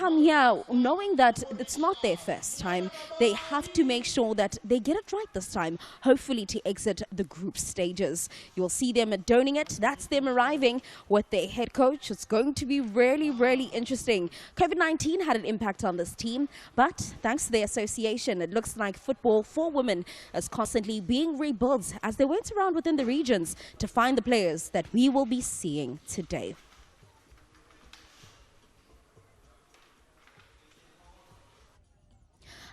come here knowing that it's not their first time. They have to make sure that they get it right this time, hopefully to exit the group stages. You'll see them donning it. That's them arriving with their head coach. It's going to be really, really interesting. COVID-19 had an impact on this team, but thanks to the association, it looks like football for women is constantly being rebuilt as they went around within the regions to find the players that we will be seeing today.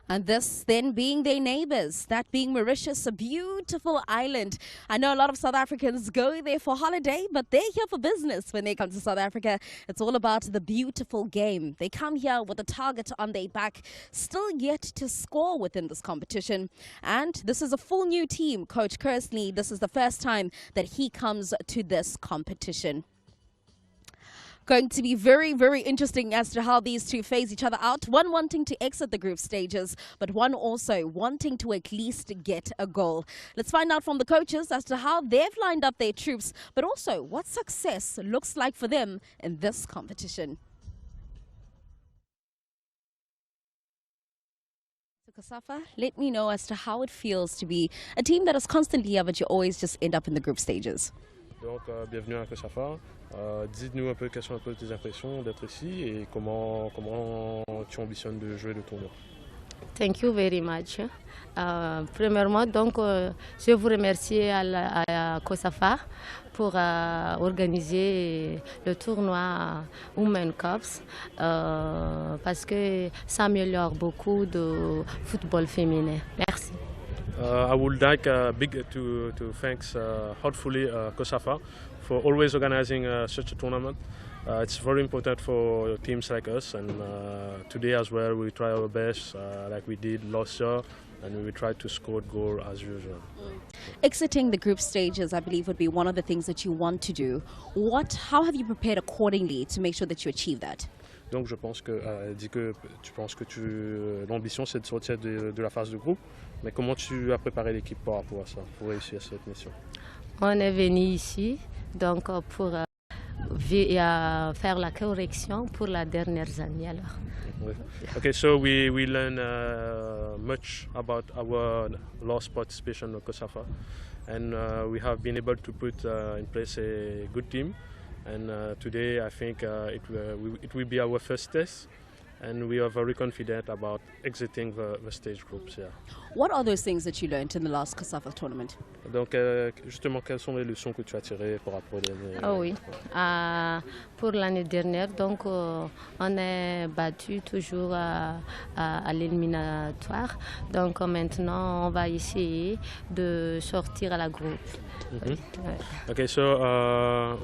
And this then being their neighbors, that being Mauritius, a beautiful island. I know a lot of South Africans go there for holiday, but they're here for business when they come to South Africa. It's all about the beautiful game. They come here with a target on their back, still yet to score within this competition. And this is a full new team. Coach Kersley, this is the first time that he comes to this competition. Going to be very, very interesting as to how these two phase each other out. One wanting to exit the group stages, but one also wanting to at least get a goal. Let's find out from the coaches as to how they've lined up their troops, but also what success looks like for them in this competition. COSAFA, let me know as to how it feels to be a team that is constantly here, but you always just end up in the group stages. Donc, bienvenue à COSAFA. Dites-nous un peu quelles sont un peu tes impressions d'être ici et comment tu ambitionnes de jouer le tournoi. Thank you very much. Premièrement, donc, je vous remercie à COSAFA pour organiser le tournoi Women Cups parce que ça améliore beaucoup de football féminin. Merci. I would like to thank heartfully COSAFA for always organizing such a tournament. It's very important for teams like us, and today as well we try our best like we did last year, and we try to score goal as usual. Exiting the group stages, I believe, would be one of the things that you want to do. How have you prepared accordingly to make sure that you achieve that? Donc je pense que dit que tu penses que l'ambition c'est de sortir de la phase de groupe, mais comment tu as préparé l'équipe par rapport à ça, pour réussir cette mission? On est venu ici donc pour faire la correction pour la dernière année alors. Okay, so we learn much about our last participation of COSAFA, and we have been able to put in place a good team. And today I think it will be our first test, and we are very confident about exiting the stage groups. Yeah. What are those things that you learned in the last COSAFA tournament? Donc justement, quelles sont les leçons que tu as tirées par rapport à l'année? Ah oui, pour l'année dernière, donc on est battu toujours à l'éliminatoire. Donc maintenant on va essayer de sortir à la groupe. Mm-hmm. Okay, so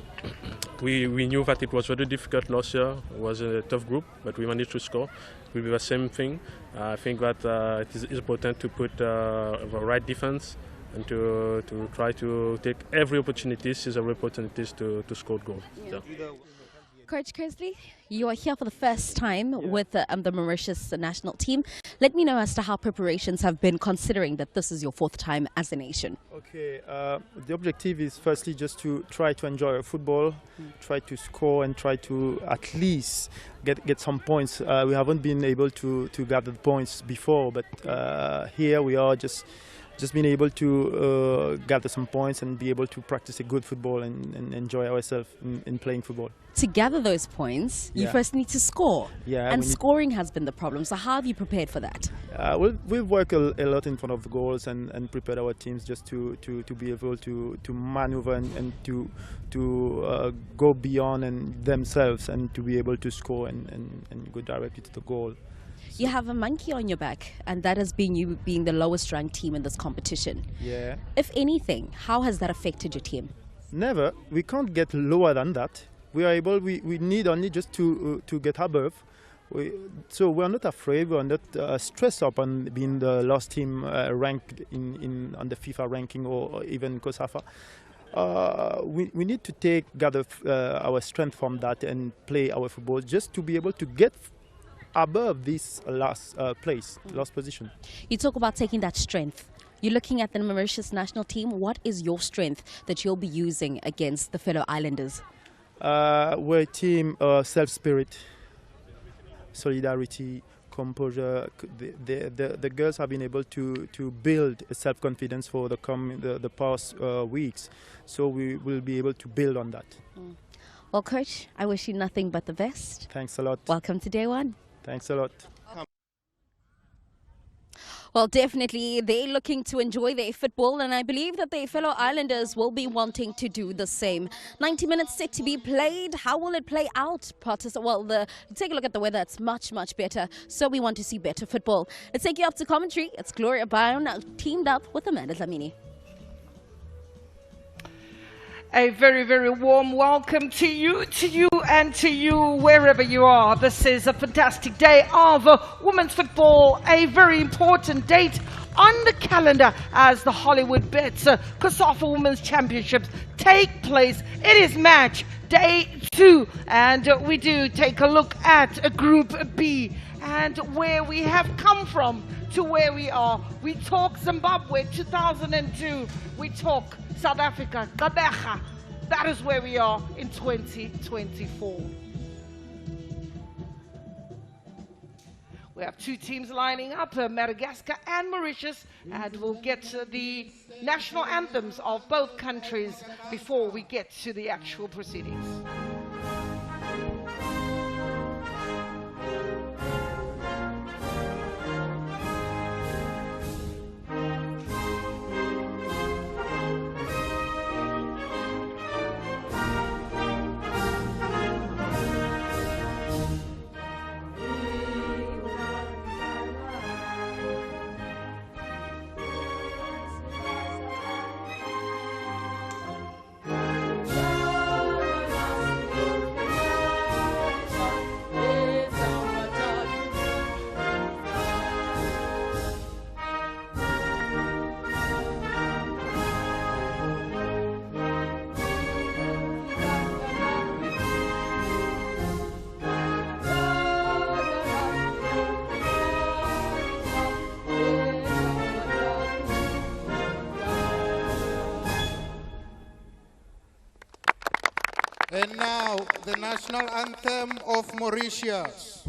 we knew that it was very difficult last year. It was a tough group, but we managed to score. It will be the same thing. I think that it is important to put the right defense and to try to take every opportunity, seize every opportunities to score goals. Yeah. Coach Kersley, you are here for the first time with the Mauritius national team. Let me know as to how preparations have been, considering that this is your fourth time as a nation. Okay, the objective is firstly just to try to enjoy football, try to score and try to at least get some points. We haven't been able to gather the points before, but here we are just being able to gather some points and be able to practice a good football and enjoy ourselves in playing football. To gather those points, you first need to score. Yeah, and scoring has been the problem. So how have you prepared for that? We've worked a lot in front of the goals and prepared our teams just to be able to maneuver and to go beyond and themselves and to be able to score and go directly to the goal. You have a monkey on your back, and that has been you being the lowest ranked team in this competition. Yeah. If anything, how has that affected your team? Never. We can't get lower than that. We are able. We need only just to get above. So we're not afraid. We're not stressed up on being the last team ranked on the FIFA ranking or even COSAFA. We need to gather our strength from that and play our football just to be able to get above this last position. You talk about taking that strength. You're looking at the Mauritius national team. What is your strength that you'll be using against the fellow islanders? We're a team self-spirit. solidarity, composure. The girls have been able to build a self-confidence for the past weeks. So we will be able to build on that. Well, Coach, I wish you nothing but the best. Thanks a lot. Welcome to day one. Thanks a lot. Well, definitely, they're looking to enjoy their football, and I believe that their fellow islanders will be wanting to do the same. 90 minutes set to be played. How will it play out? Well, take a look at the weather. It's much, much better. So we want to see better football. Let's take you up to commentary. It's Gloria Brown teamed up with Amanda Dlamini. A very, very warm welcome to you and to you wherever you are. This is a fantastic day of women's football, a very important date on the calendar as the HollywoodBets COSAFA Women's Championships take place. It is match day 2, and we do take a look at Group B and where we have come from to where we are. We talk Zimbabwe 2002, we talk South Africa, Gqeberha. That is where we are in 2024. We have 2 teams lining up, Madagascar and Mauritius, and we'll get the national anthems of both countries before we get to the actual proceedings. And now, the national anthem of Mauritius.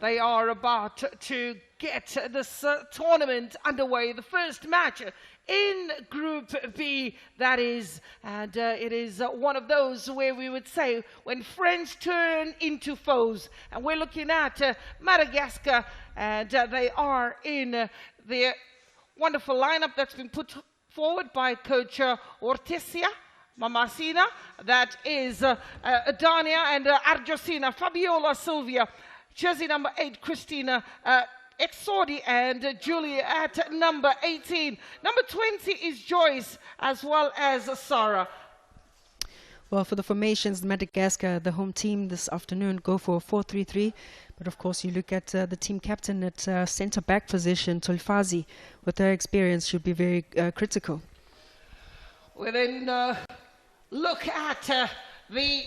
They are about to get this tournament underway. The first match in Group B, that is, and it is one of those where we would say when friends turn into foes. And we're looking at Madagascar, and they are in their wonderful lineup that's been put forward by Coach Hortensia Mamasina. That is Dania and Arjosina, Fabiola Silvia, jersey number 8, Christina Exordi, and Julia at number 18. Number 20 is Joyce, as well as Sarah. Well, for the formations, Madagascar, the home team this afternoon, go for a 4-3-3. But of course, you look at the team captain at centre-back position, Tolfazi, with her experience, should be very critical. We then look at the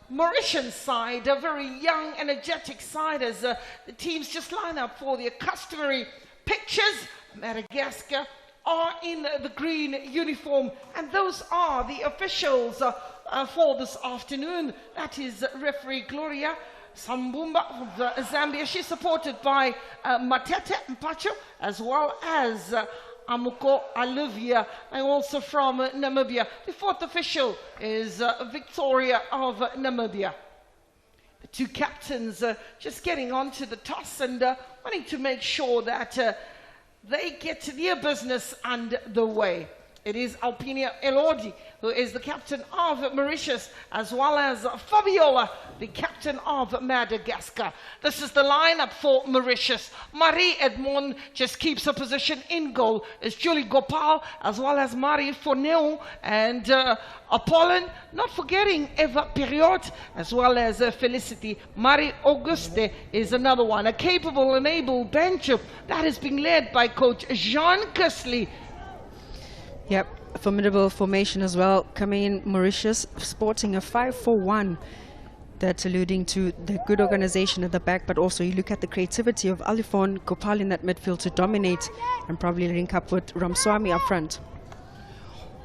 Mauritian side, a very young, energetic side, as the teams just line up for their customary pictures. Madagascar are in the green uniform, and those are the officials for this afternoon. That is referee Gloria Sambumba of Zambia. She's supported by Matete Mpacho, as well as Amuko Aluvia, and also from Namibia. The fourth official is Victoria of Namibia. The two captains just getting onto the toss and wanting to make sure that they get their business underway. It is Alpinia Elordi, who is the captain of Mauritius, as well as Fabiola, the captain of Madagascar. This is the lineup for Mauritius. Marie Edmond just keeps her position in goal. It's Julie Gopal, as well as Marie Forneu and Apollon, not forgetting Eva Periot, as well as Felicity. Marie Auguste is another one, a capable and able bench that is being led by coach Jean Kesley. Yep, a formidable formation as well, coming in Mauritius, sporting a 5-4-1. That's alluding to the good organization at the back, but also you look at the creativity of Alifon Gopal in that midfield to dominate and probably link up with Ramswamy up front.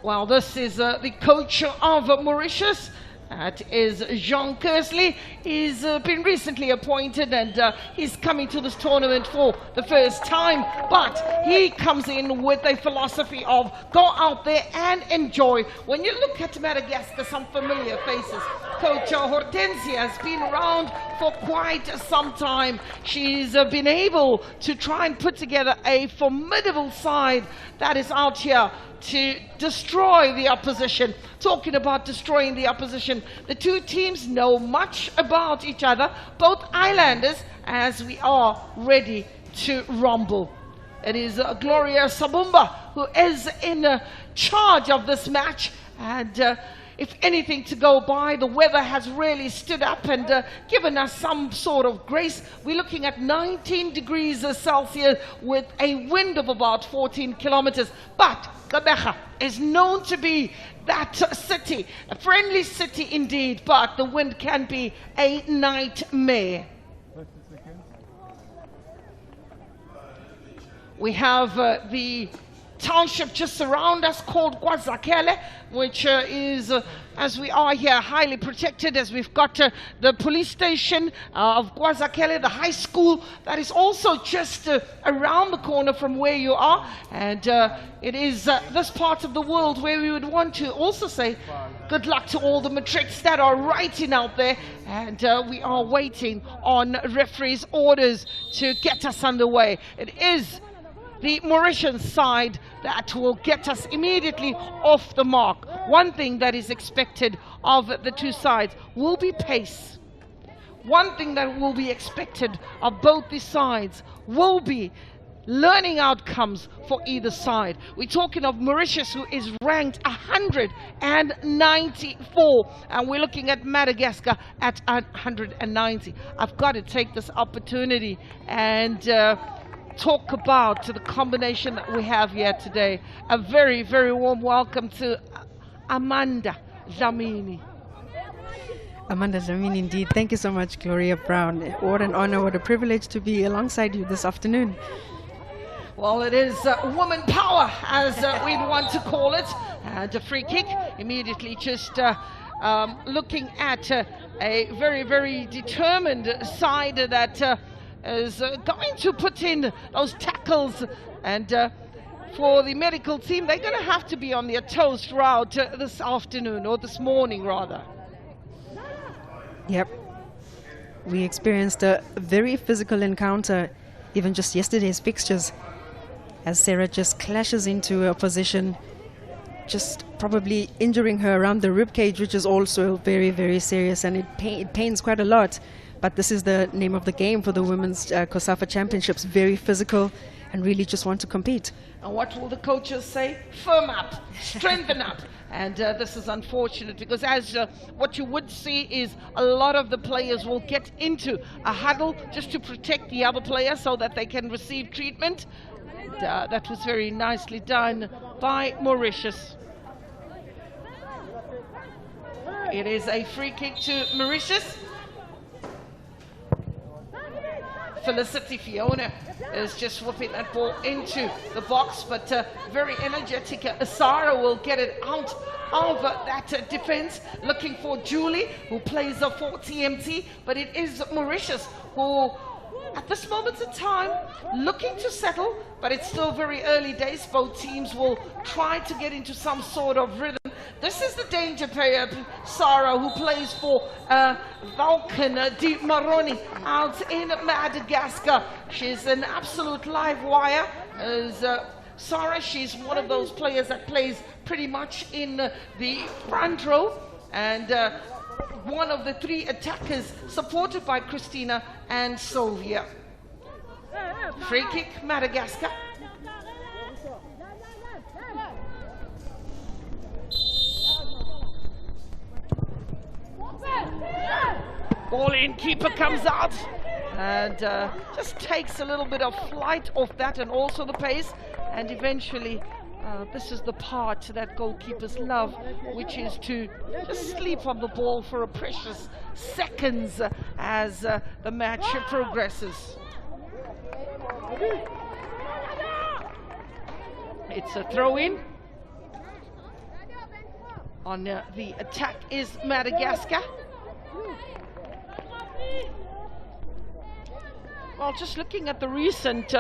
Well, this is the coach of Mauritius. That is Jean Kesley. He's been recently appointed and he's coming to this tournament for the first time. But he comes in with a philosophy of go out there and enjoy. When you look at Madagascar, some familiar faces. Coach Hortensia has been around for quite some time. She's been able to try and put together a formidable side that is out here to destroy the opposition. Talking about destroying the opposition, the two teams know much about each other, both islanders, as we are ready to rumble. It is Gloria Sabumba who is in charge of this match, and if anything to go by, the weather has really stood up and given us some sort of grace. We're looking at 19 degrees Celsius with a wind of about 14 kilometers. But Gqeberha is known to be that city, a friendly city indeed, but the wind can be a nightmare. We have the township just around us called KwaZakele, which is, as we are here, highly protected, as we've got the police station of KwaZakele, the high school that is also just around the corner from where you are. And it is this part of the world where we would want to also say good luck to all the matrics that are writing out there. And we are waiting on referees' orders to get us underway. It is the Mauritian side that will get us immediately off the mark. One thing that is expected of the two sides will be pace. One thing that will be expected of both the sides will be learning outcomes for either side. We're talking of Mauritius, who is ranked 194, and we're looking at Madagascar at 190. I've got to take this opportunity and talk about the combination that we have here today. A very, very warm welcome to Amanda Dlamini. Amanda Dlamini, indeed. Thank you so much, Gloria Brown. What an honor, what a privilege to be alongside you this afternoon. Well, it is woman power, as we'd want to call it. And a free kick, immediately just looking at a very, very determined side that is going to put in those tackles, and for the medical team, they're going to have to be on their toes throughout this afternoon, or this morning rather. Yep, we experienced a very physical encounter even just yesterday's fixtures, as Sarah just clashes into a position, just probably injuring her around the ribcage, which is also very, very serious, and it pains quite a lot. But this is the name of the game for the Women's COSAFA Championships. Very physical and really just want to compete. And what will the coaches say? Firm up, strengthen up. And this is unfortunate because as what you would see is a lot of the players will get into a huddle just to protect the other player so that they can receive treatment. And, that was very nicely done by Mauritius. It is a free kick to Mauritius. Felicity Fiona is just whipping that ball into the box, but very energetic. Asara will get it out of that defense, looking for Julie, who plays for TMT, but it is Mauritius who, at this moment in time, looking to settle, but it's still very early days. Both teams will try to get into some sort of rhythm. This is the danger player, Sarah, who plays for Vulcan Di Maroni out in Madagascar. She's an absolute live wire. As Sarah, she's one of those players that plays pretty much in the front row, and one of the three attackers supported by Christina and Sylvia. Free kick, Madagascar. Ball in, keeper comes out and just takes a little bit of flight off that and also the pace, and eventually this is the part that goalkeepers love, which is to just sleep on the ball for a precious seconds as the match progresses. It's a throw-in. On the attack is Madagascar. Well, just looking at the recent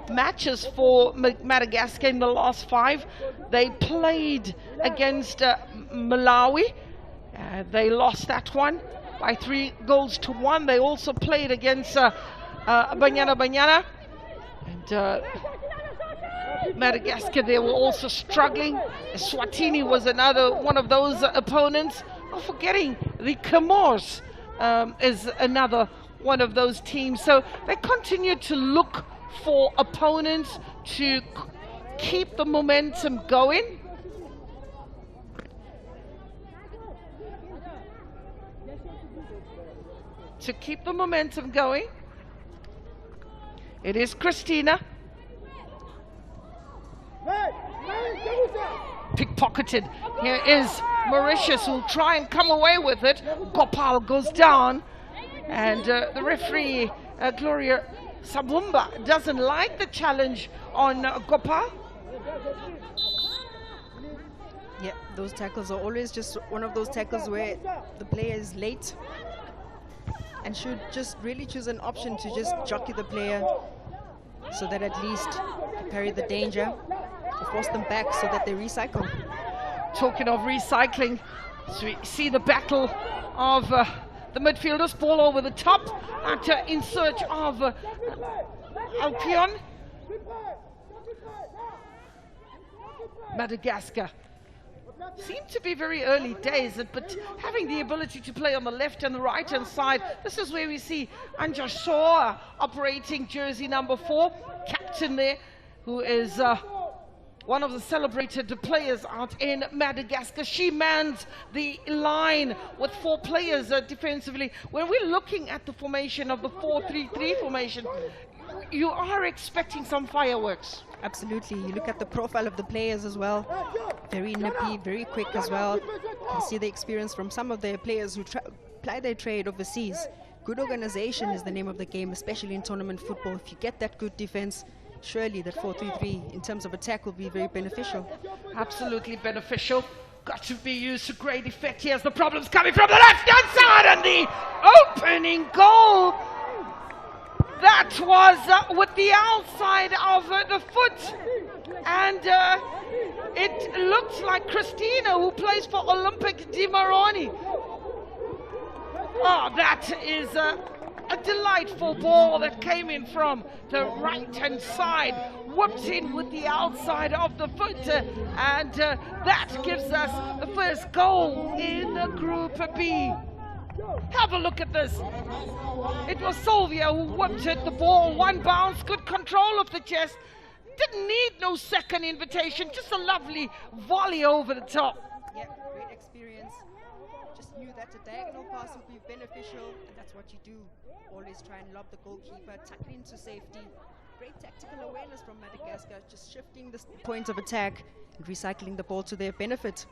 matches for Madagascar in the last 5, they played against Malawi. They lost that one by 3-1. They also played against Banyana. And Madagascar, they were also struggling. Swatini was another one of those opponents. Not forgetting the Comores is another one of those teams. So they continue to look for opponents to keep the momentum going. To keep the momentum going. It is Christina. Pickpocketed. Here is Mauritius, who'll try and come away with it. Gopal goes down, and the referee, Gloria Sabumba, doesn't like the challenge on Gopal. Yeah, those tackles are always just one of those tackles where the player is late and should just really choose an option to just jockey the player so that at least you carry the danger, to force them back so that they recycle. Talking of recycling, so we see the battle of the midfielders. Ball over the top in search of Alpion. Madagascar seem to be very early days, but having the ability to play on the left and the right hand side. This is where we see Anja Shaw operating jersey number 4, captain there, who is one of the celebrated players out in Madagascar. She mans the line with 4 players defensively. When we're looking at the formation of the 4-3-3 formation, you are expecting some fireworks. Absolutely. You look at the profile of the players as well. Very nippy, very quick as well. You can see the experience from some of their players who ply their trade overseas. Good organization is the name of the game, especially in tournament football. If you get that good defense, surely that 4-3-3 in terms of attack will be very beneficial. Absolutely beneficial. Got to be used to great effect. Here's the problems coming from the left-hand side, and the opening goal. That was with the outside of the foot, and it looks like Christina, who plays for Olympic Di Maroni. Oh, that is a delightful ball that came in from the right-hand side, whooped in with the outside of the foot, and that gives us the first goal in Group B. Have a look at this. It was Sylvia who whipped it, the ball, one bounce, good control of the chest. Didn't need no second invitation, just a lovely volley over the top. Yeah, great experience. Just knew that a diagonal pass would be beneficial, and that's what you do. Always try and lob the goalkeeper, tuck it into safety. Great tactical awareness from Madagascar, just shifting the points of attack and recycling the ball to their benefit.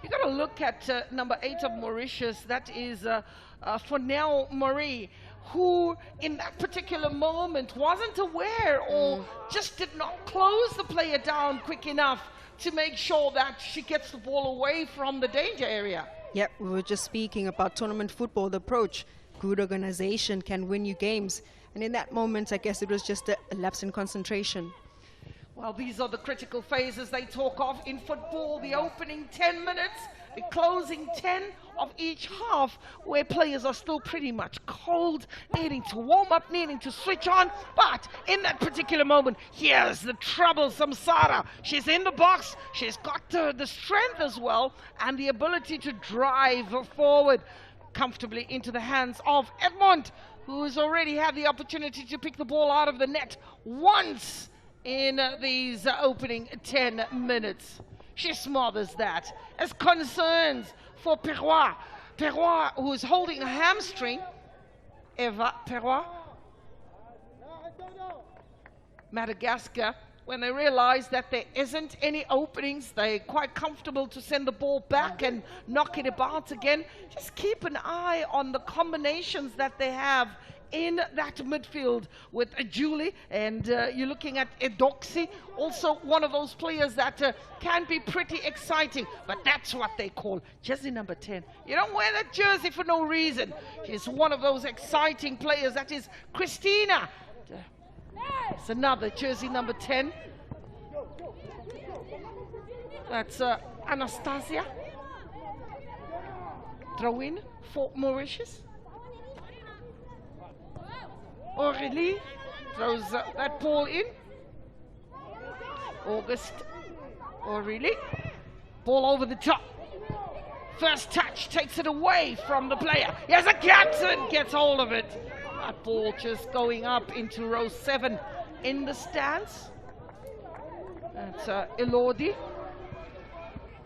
You got to look at number 8 of Mauritius. That is Fonel Marie, who in that particular moment wasn't aware or just did not close the player down quick enough to make sure that she gets the ball away from the danger area. Yep, we were just speaking about tournament football, the approach. Good organization can win you games. And in that moment, I guess it was just a lapse in concentration. Well, these are the critical phases they talk of in football. The opening 10 minutes, the closing 10 of each half, where players are still pretty much cold, needing to warm up, needing to switch on. But in that particular moment, here's the troublesome Sara. She's in the box. She's got the strength as well and the ability to drive forward comfortably into the hands of Edmond, who's already had the opportunity to pick the ball out of the net once in these opening 10 minutes. She smothers that. As concerns for Perrois. Perrois, who is holding a hamstring. Eva Perrois. Madagascar, when they realize that there isn't any openings, they're quite comfortable to send the ball back and knock it about again. Just keep an eye on the combinations that they have in that midfield with Julie, and you're looking at Edoxi, also one of those players that can be pretty exciting, but that's what they call jersey number 10. You don't wear that jersey for no reason. She's one of those exciting players. That is Christina. It's another jersey number 10. That's Anastasia. Throw in for Mauritius. Aurélie throws that ball in. August. Aurélie. Ball over the top. First touch takes it away from the player. Yes, the captain gets hold of it. That ball just going up into row 7 in the stands. That's Elodie.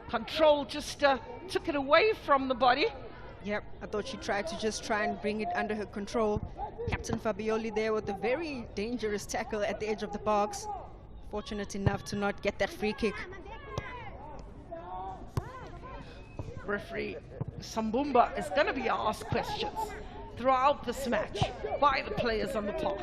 Control just took it away from the body. Yep, I thought she tried to just try and bring it under her control. Captain Fabioli there with a very dangerous tackle at the edge of the box. Fortunate enough to not get that free kick. Referee Sambumba is going to be asked questions throughout this match by the players on the park.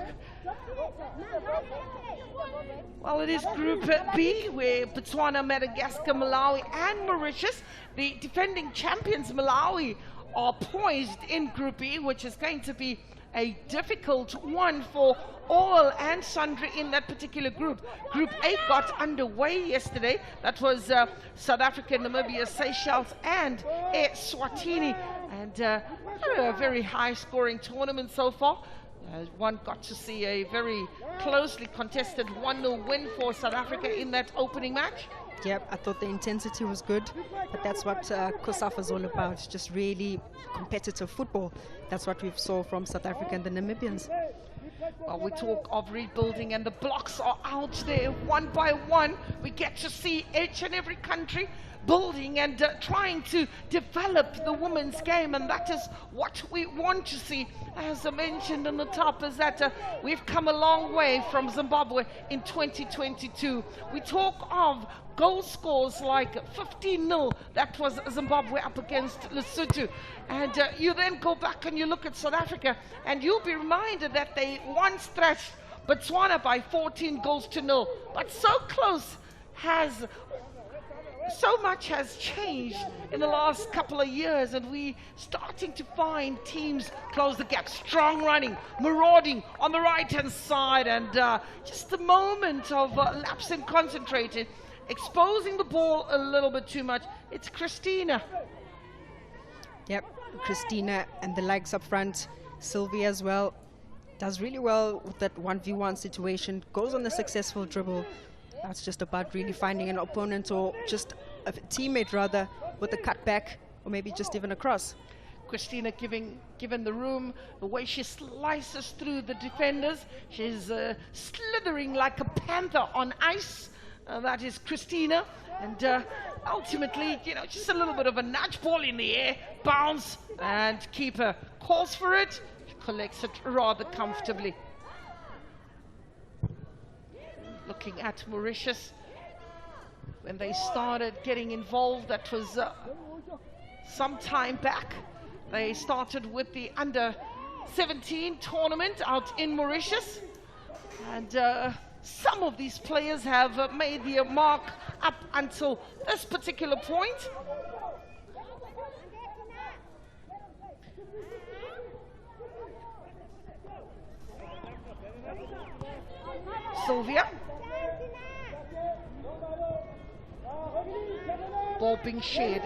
Well, it is Group B, where Botswana, Madagascar, Malawi and Mauritius, the defending champions Malawi, are poised in Group B, which is going to be a difficult one for all and sundry in that particular group. Group A got underway yesterday. That was South Africa, Namibia, Seychelles and Eswatini, and had a very high scoring tournament so far. One got to see a very closely contested 1-0 win for South Africa in that opening match. Yep, I thought the intensity was good, but that's what COSAFA is all about, just really competitive football. That's what we saw from South Africa and the Namibians. Well, we talk of rebuilding and the blocks are out there one by one. We get to see each and every country building and trying to develop the women's game, and that is what we want to see. As I mentioned on the top, is that we've come a long way from Zimbabwe in 2022. We talk of goal scores like 15-0. That was Zimbabwe up against Lesotho. And you then go back and you look at South Africa, and you'll be reminded that they once thrashed Botswana by 14-0. But so close has... So much has changed in the last couple of years, and we starting to find teams close the gap. Strong running, marauding on the right-hand side, and just a moment of lapse in concentrating, exposing the ball a little bit too much. It's Christina. Yep, Christina and the legs up front. Sylvia as well does really well with that 1v1 situation, goes on the successful dribble. That's just about really finding an opponent, or just a teammate rather, with a cutback, or maybe just even a cross. Christina given the room, the way she slices through the defenders. She's slithering like a panther on ice. That is Christina. And ultimately, you know, just a little bit of a nudge, ball in the air, bounce, and keeper calls for it. She collects it rather comfortably. Looking at Mauritius, when they started getting involved, that was some time back. They started with the under-17 tournament out in Mauritius, and some of these players have made their mark up until this particular point. Sylvia. Ball being shared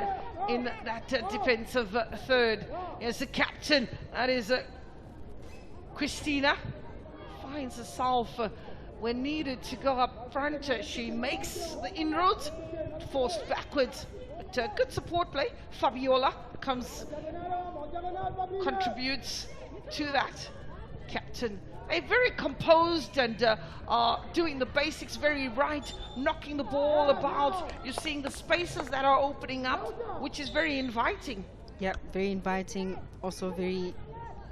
in that defensive third. Here's the captain, that is Christina. Finds herself when needed to go up front. She makes the inroads, forced backwards. But good support play. Fabiola contributes to that. Captain, very composed and doing the basics very right, knocking the ball about. You're seeing the spaces that are opening up, which is very inviting. Yeah, very inviting, also very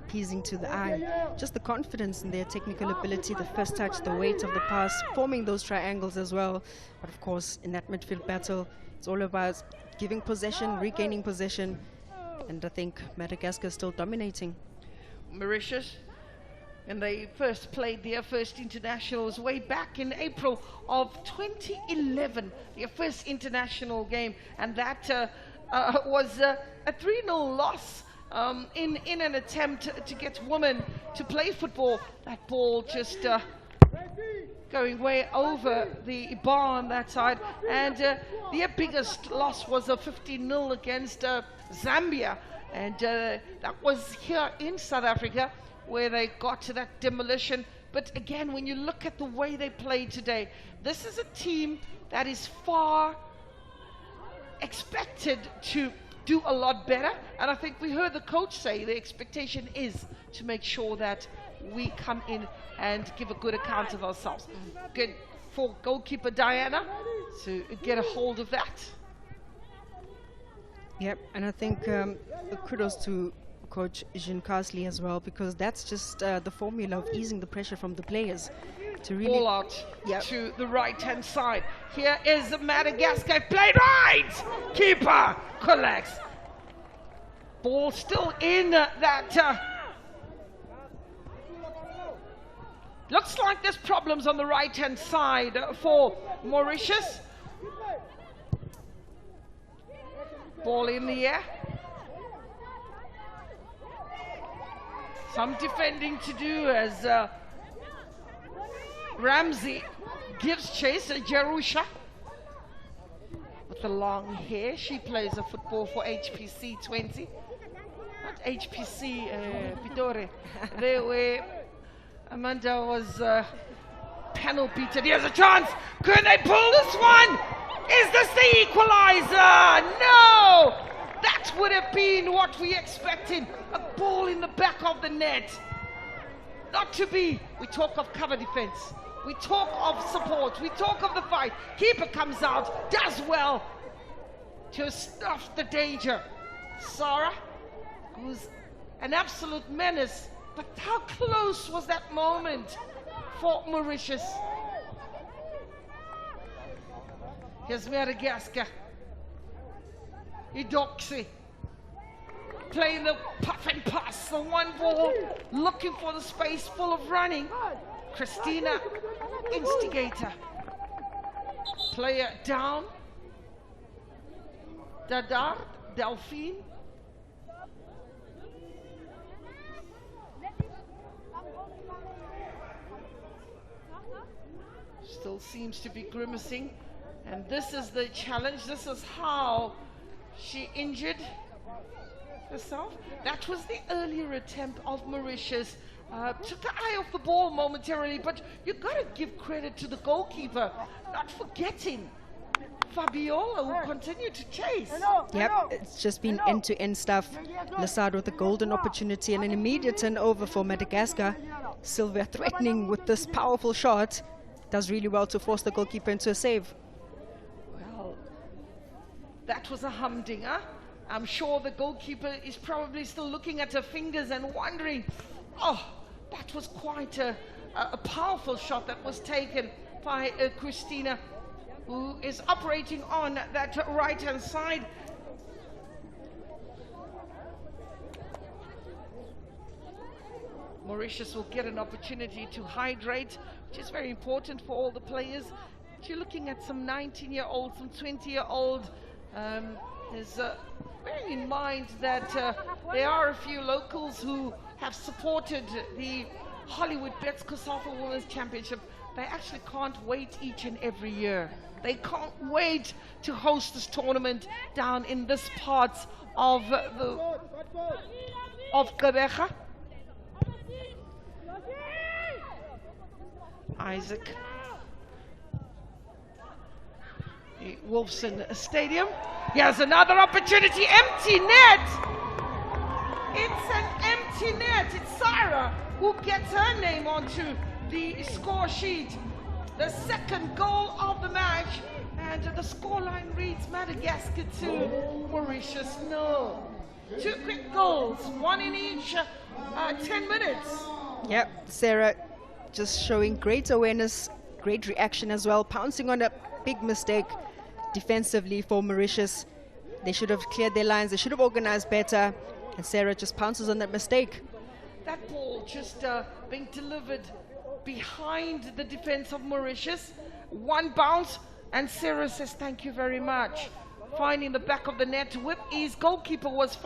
appeasing to the eye. Just the confidence in their technical ability, the first touch, the weight of the pass, forming those triangles as well. But of course, in that midfield battle, it's all about giving possession, regaining possession, and I think Madagascar is still dominating. Mauritius, and they first played their first internationals way back in April of 2011, their first international game, and that was a 3-0 loss in an attempt to get women to play football. That ball just going way over the bar on that side, and their biggest loss was a 15-0 against Zambia, and that was here in South Africa where they got to that demolition. But again, when you look at the way they played today, this is a team that is far expected to do a lot better, and I think we heard the coach say the expectation is to make sure that we come in and give a good account of ourselves. Good for goalkeeper Diana to get a hold of that. Yep, and I think kudos to Coach Jean Carsley as well, because that's just the formula of easing the pressure from the players. To really ball out to the right-hand side. Here is Madagascar, played right! Keeper collects. Ball still in that. Looks like there's problems on the right-hand side for Mauritius. Ball in the air. Some defending to do as Ramsey gives chase. Jerusha with the long hair. She plays a football for HPC 20. Not HPC Pitore. There where Amanda was panel beaten. Here's a chance. Could they pull this one? Is this the equalizer? No! That would have been what we expected. A ball in the back of the net. Not to be. We talk of cover defense. We talk of support. We talk of the fight. Keeper comes out, does well to stuff the danger. Sarah, who's an absolute menace. But how close was that moment for Mauritius? Here's Madagascar. Idoxi playing the puff and pass, the one ball, looking for the space full of running. Christina, instigator. Player down. Dadar, Delphine. Still seems to be grimacing. And this is the challenge. This is how she injured herself. That was the earlier attempt of Mauritius. Took the eye off the ball momentarily, but you've got to give credit to the goalkeeper, not forgetting Fabiola, who continued to chase. Yep, it's just been end-to-end stuff. Lassard with a golden opportunity and an immediate turnover for Madagascar. Sylvia threatening with this powerful shot. Does really well to force the goalkeeper into a save. Well, that was a humdinger. I'm sure the goalkeeper is probably still looking at her fingers and wondering, oh, that was quite a powerful shot that was taken by Christina, who is operating on that right-hand side. Mauritius will get an opportunity to hydrate, which is very important for all the players. But you're looking at some 19-year-olds, some 20-year-old. Bearing in mind that there are a few locals who have supported the HollywoodBets COSAFA Women's Championship they actually can't wait each and every year. They can't wait to host this tournament down in this part of Gqeberha. Isaac. Wolfson Stadium. Here's another opportunity. Empty net. It's an empty net. It's Sarah who gets her name onto the score sheet. The second goal of the match. And the scoreline reads Madagascar 2, Mauritius 0. 2 quick goals, one in each 10 minutes. Yep, Sarah just showing great awareness, great reaction as well, pouncing on a big mistake defensively for Mauritius. They should have cleared their lines, they should have organized better, and Sarah just pounces on that mistake. That ball just being delivered behind the defense of Mauritius. One bounce, and Sarah says thank you very much. Finding the back of the net with ease. Goalkeeper was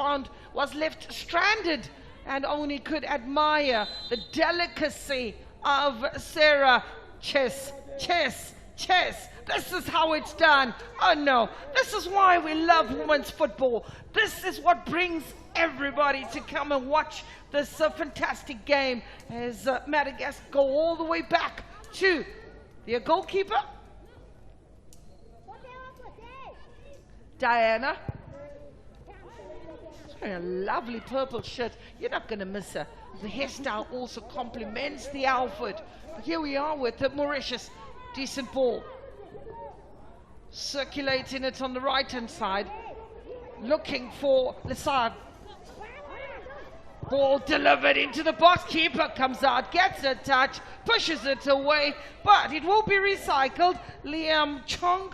left stranded, and only could admire the delicacy of Sarah. Chess, chess, chess. This is how it's done. Oh no, this is why we love women's football. This is what brings everybody to come and watch this fantastic game as Madagascar go all the way back to their goalkeeper, Diana. She's wearing a lovely purple shirt. You're not going to miss her. The hairstyle also complements the outfit. But here we are with the Mauritius. Decent ball. Circulating it on the right-hand side. Looking for Lissard. Ball delivered into the box. Keeper comes out, gets a touch, pushes it away. But it will be recycled. Liam Chong.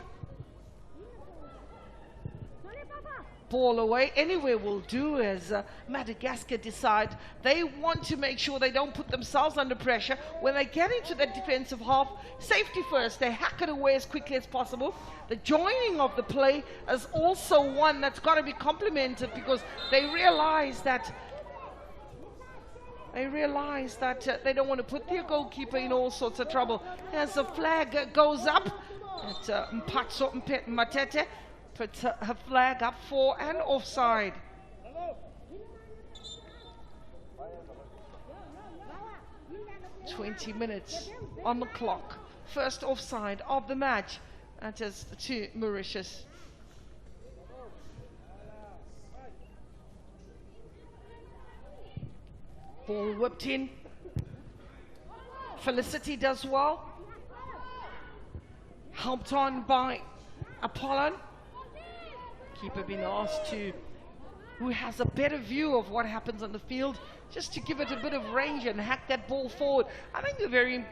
Ball away. Anywhere will do, as Madagascar decide they want to make sure they don't put themselves under pressure. When they get into that defensive half, safety first, they hack it away as quickly as possible. The joining of the play is also one that's got to be complemented, because they realize that they don't want to put their goalkeeper in all sorts of trouble. As the flag goes up at Mpatso Matete, puts her flag up for an offside. "20 minutes on the clock. First offside of the match. That is to Mauritius. Ball whipped in. Felicity does well. Helped on by Apollon. Keeper being asked to, who has a better view of what happens on the field, just to give it a bit of range and hack that ball forward. I think the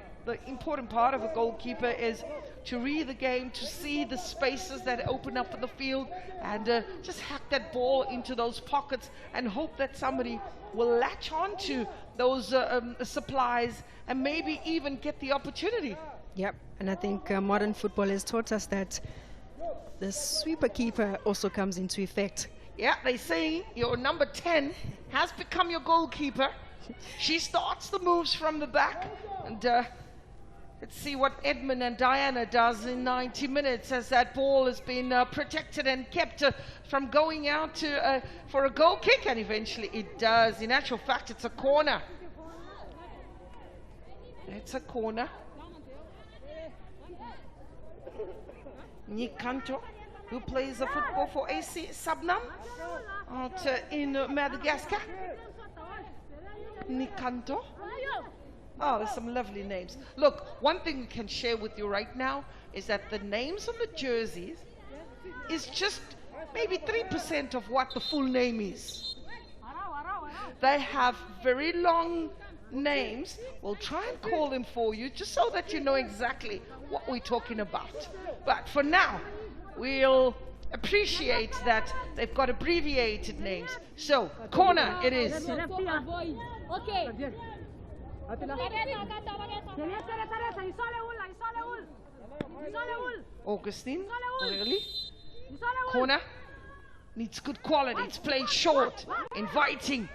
important part of a goalkeeper is to read the game, to see the spaces that open up in the field, and just hack that ball into those pockets and hope that somebody will latch on to those supplies and maybe even get the opportunity. Yep, and I think modern football has taught us that the sweeper keeper also comes into effect. Yeah, they say your number 10 has become your goalkeeper. She starts the moves from the back. And let's see what Edmund and Diana does in 90 minutes as that ball has been protected and kept from going out to for a goal kick. And eventually it does. In actual fact, it's a corner. It's a corner. Nikanto, who plays football for AC Sabnam out in Madagascar. Nikanto. Oh, there's some lovely names. Look, one thing we can share with you right now is that the names on the jerseys is just maybe 3% of what the full name is. They have very long names. We'll try and call them for you just so that you know exactly what we're talking about. But for now, we'll appreciate that they've got abbreviated names. So, corner it is. Augustine, really? Corner needs good quality. It's played short, inviting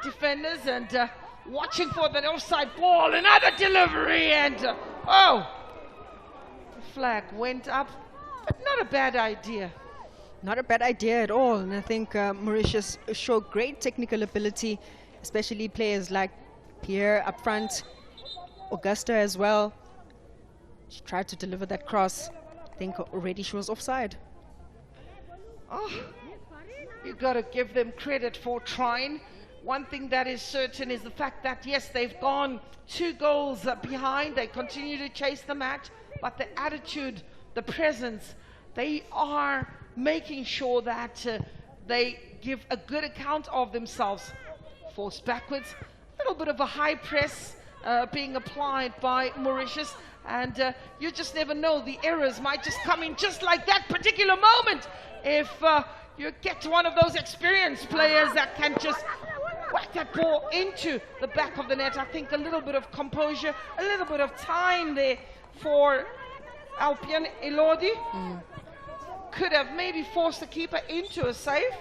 defenders and watching for the offside ball. Another delivery, and Oh! The flag went up, but not a bad idea. Not a bad idea at all. And I think Mauritius show great technical ability, especially players like Pierre up front, Augusta as well. She tried to deliver that cross. I think already she was offside. Oh, you got to give them credit for trying. One thing that is certain is the fact that, yes, they've gone 2 goals behind. They continue to chase the match, but the attitude, the presence, they are making sure that they give a good account of themselves. Forced backwards, a little bit of a high press being applied by Mauritius, and you just never know, the errors might just come in just like that particular moment. If you get to one of those experienced players that can just whack that ball into the back of the net, I think a little bit of composure, a little bit of time there for Alpian Elodi could have maybe forced the keeper into a save.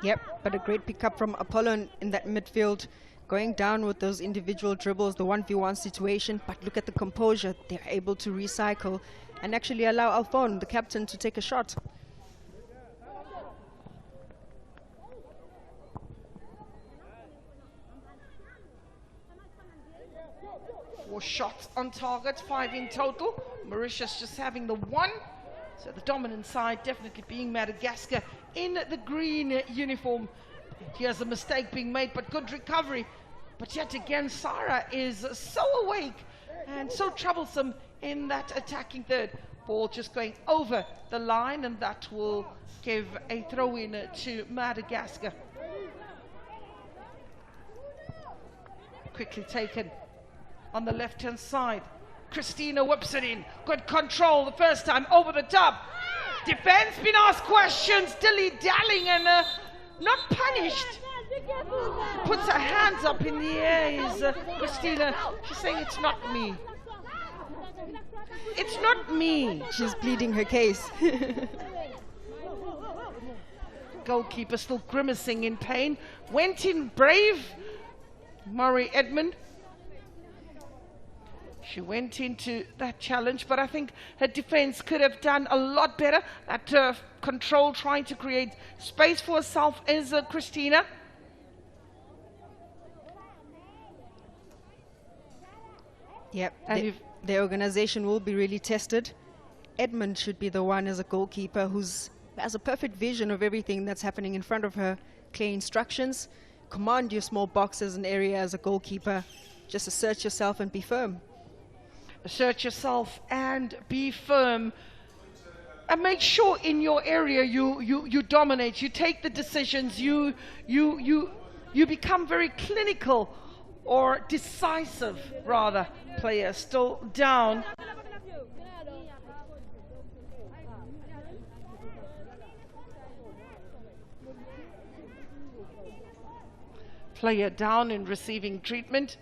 Yep, but a great pickup from Apollo in that midfield, going down with those individual dribbles, the 1v1 situation. But look at the composure. They're able to recycle and actually allow Alphone, the captain, to take a shot. Four shots on target, 5 in total. Mauritius just having the 1. So the dominant side definitely being Madagascar in the green uniform. Here's a mistake being made, but good recovery. But yet again, Sarah is so awake and so troublesome in that attacking third. Ball just going over the line, and that will give a throw-in to Madagascar. Quickly taken on the left-hand side. Christina whips it in. Good control the first time, over the top. Defense been asked questions, dilly-dallying and not punished. Puts her hands up in the air, is Christina. She's saying, it's not me. It's not me. She's pleading her case. Goalkeeper still grimacing in pain. Went in brave. Murray Edmund. She went into that challenge, but I think her defense could have done a lot better. That control, trying to create space for herself, is Christina. Yep, the organization will be really tested. Edmund should be the one as a goalkeeper who has a perfect vision of everything that's happening in front of her. Clear instructions, command your small box as an area as a goalkeeper. Just assert yourself and be firm. Assert yourself and be firm, and make sure in your area you dominate. You take the decisions. You become very clinical, or decisive rather. Player still down. Player down and receiving treatment.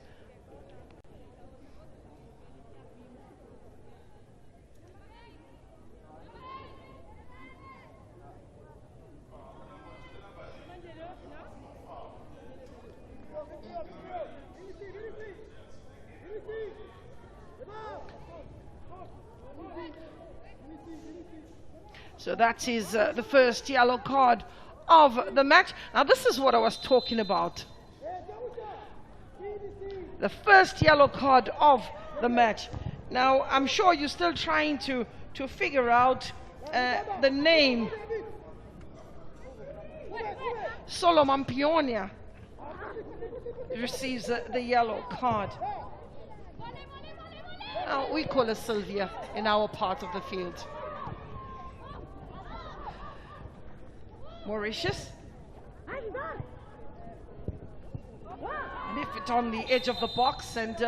So that is the first yellow card of the match. Now this is what I was talking about. The first yellow card of the match. Now I'm sure you're still trying to figure out the name. Solomon Pionia receives the yellow card. Now we call her Sylvia in our part of the field. Mauritius. Lift it on the edge of the box, and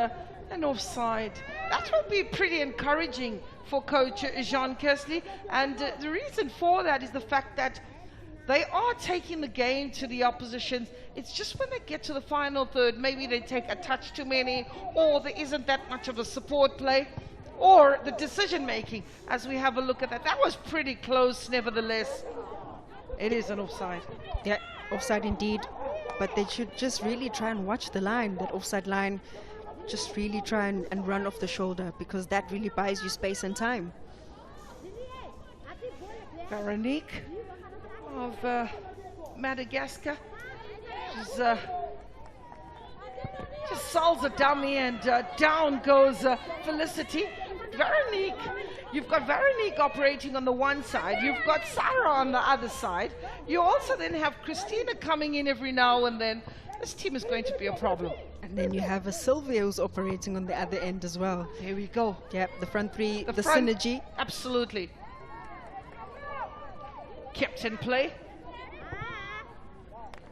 an offside. That will be pretty encouraging for coach Jean Kersley, and the reason for that is the fact that they are taking the game to the opposition. It's just when they get to the final third, maybe they take a touch too many, or there isn't that much of a support play, or the decision making. As we have a look at that, that was pretty close nevertheless. It is an offside. Yeah, offside indeed. But they should just really try and watch the line, that offside line. just really try and run off the shoulder, because that really buys you space and time. Veronique of Madagascar. She's just solves a dummy, and down goes Felicity. Veronique, you've got Veronique operating on the one side, you've got Sarah on the other side, you also then have Christina coming in every now and then. This team is going to be a problem. And then you have a Sylvia who's operating on the other end as well. Here we go. Yep, the front three, the front, synergy. Absolutely. Kept in play.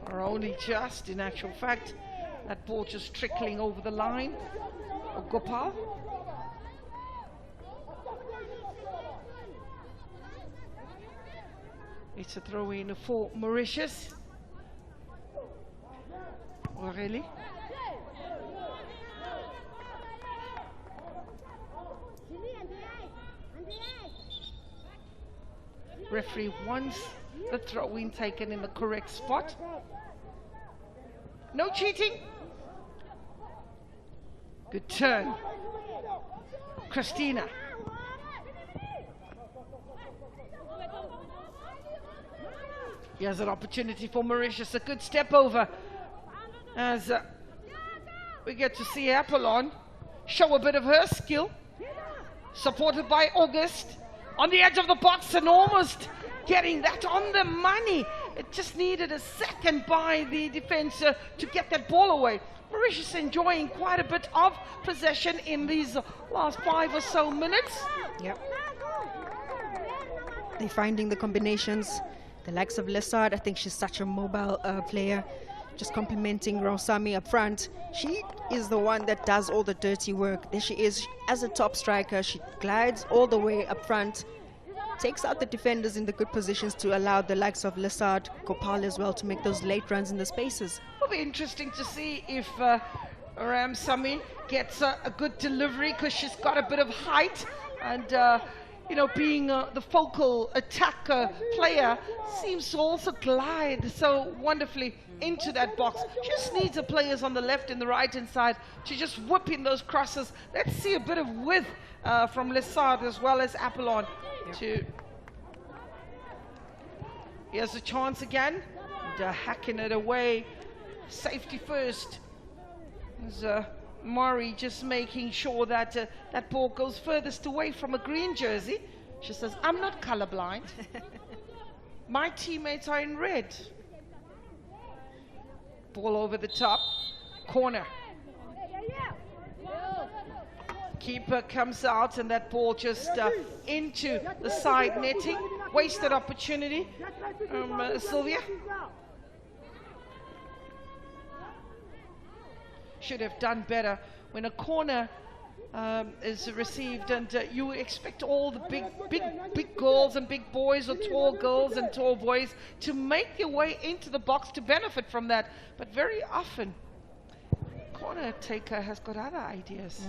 Or only just, in actual fact, that ball just trickling over the line. Gopal. It's a throw in for Mauritius. Aurélie. Referee wants the throw-in taken in the correct spot. No cheating. Good turn. Christina. Here's an opportunity for Mauritius. A good step over as we get to see Apollon show a bit of her skill. Supported by August. On the edge of the box and almost getting that on the money. It just needed a second by the defense to get that ball away. Mauritius enjoying quite a bit of possession in these last 5 or so minutes. Yep. They're finding the combinations. The likes of Lessard, I think she's such a mobile player. Just complimenting Rosami up front. She is the one that does all the dirty work. There she is as a top striker. She glides all the way up front, takes out the defenders in the good positions to allow the likes of Lessard, Gopal as well to make those late runs in the spaces. It'll be interesting to see if Ramsamy gets a good delivery, because she's got a bit of height, and you know, being the focal attacker player, seems to also glide so wonderfully into that box. She just needs the players on the left and the right hand side to just whip in those crosses. Let's see a bit of width from Lessard as well as Apollon. Yep. Here's a chance again, and hacking it away. Safety first. There's Murray just making sure that that ball goes furthest away from a green jersey. She says, I'm not colorblind. My teammates are in red. Ball over the top. Corner. Keeper comes out, and that ball just into the side netting. Wasted opportunity. Sylvia. Should have done better when a corner is received, and you expect all the big girls and big boys, or tall girls and tall boys, to make their way into the box to benefit from that. But very often, corner taker has got other ideas.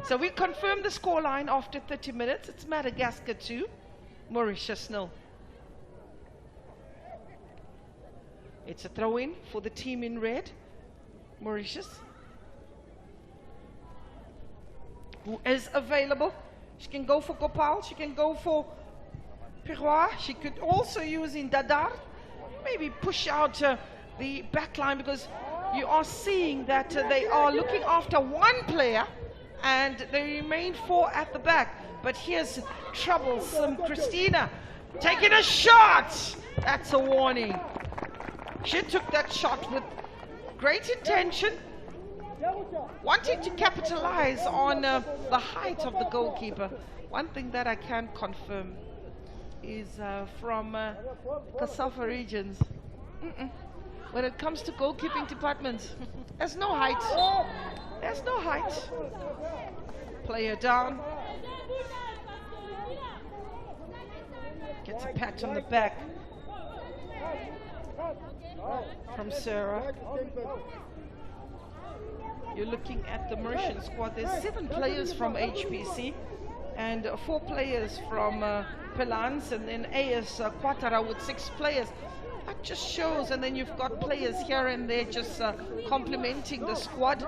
So we confirm the scoreline after 30 minutes. It's Madagascar 2, Mauritius 0. It's a throw-in for the team in red, Mauritius, who is available. She can go for Gopal, she can go for Pirois, she could also use in Dadar, maybe push out the back line, because you are seeing that they are looking after one player and they remain 4 at the back. But here's troublesome Christina taking a shot. That's a warning. She took that shot with great intention, wanting to capitalize on the height of the goalkeeper. One thing that I can confirm is from COSAFA regions, when it comes to goalkeeping departments, there's no height. There's no height. Player down. Gets a pat on the back from Sarah. You're looking at the Mauritian squad. There's 7 players from HPC and 4 players from Pelans, and then AS Quatara with 6 players. that just shows, and then you've got players here and there just complementing the squad.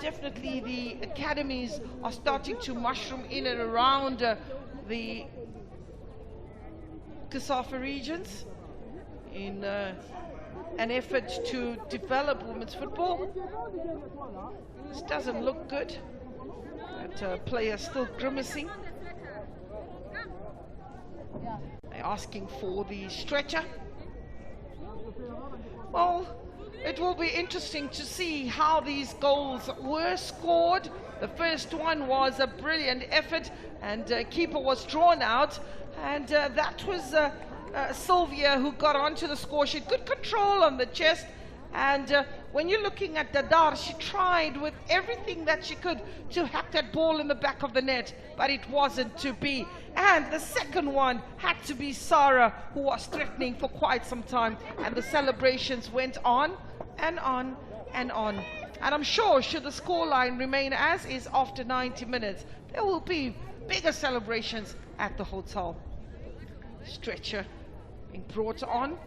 Definitely the academies are starting to mushroom in and around the COSAFA regions in an effort to develop women's football. This doesn't look good. That player still grimacing. They're asking for the stretcher. Well, it will be interesting to see how these goals were scored. The first one was a brilliant effort, and keeper was drawn out, and that was Sylvia who got onto the score sheet. Good control on the chest, and when you're looking at Dadar, she tried with everything that she could to hack that ball in the back of the net, but it wasn't to be. And the second one had to be Sarah, who was threatening for quite some time, and the celebrations went on and on and on. And I'm sure, should the scoreline remain as is after 90 minutes, there will be bigger celebrations at the hotel. Stretcher being brought on.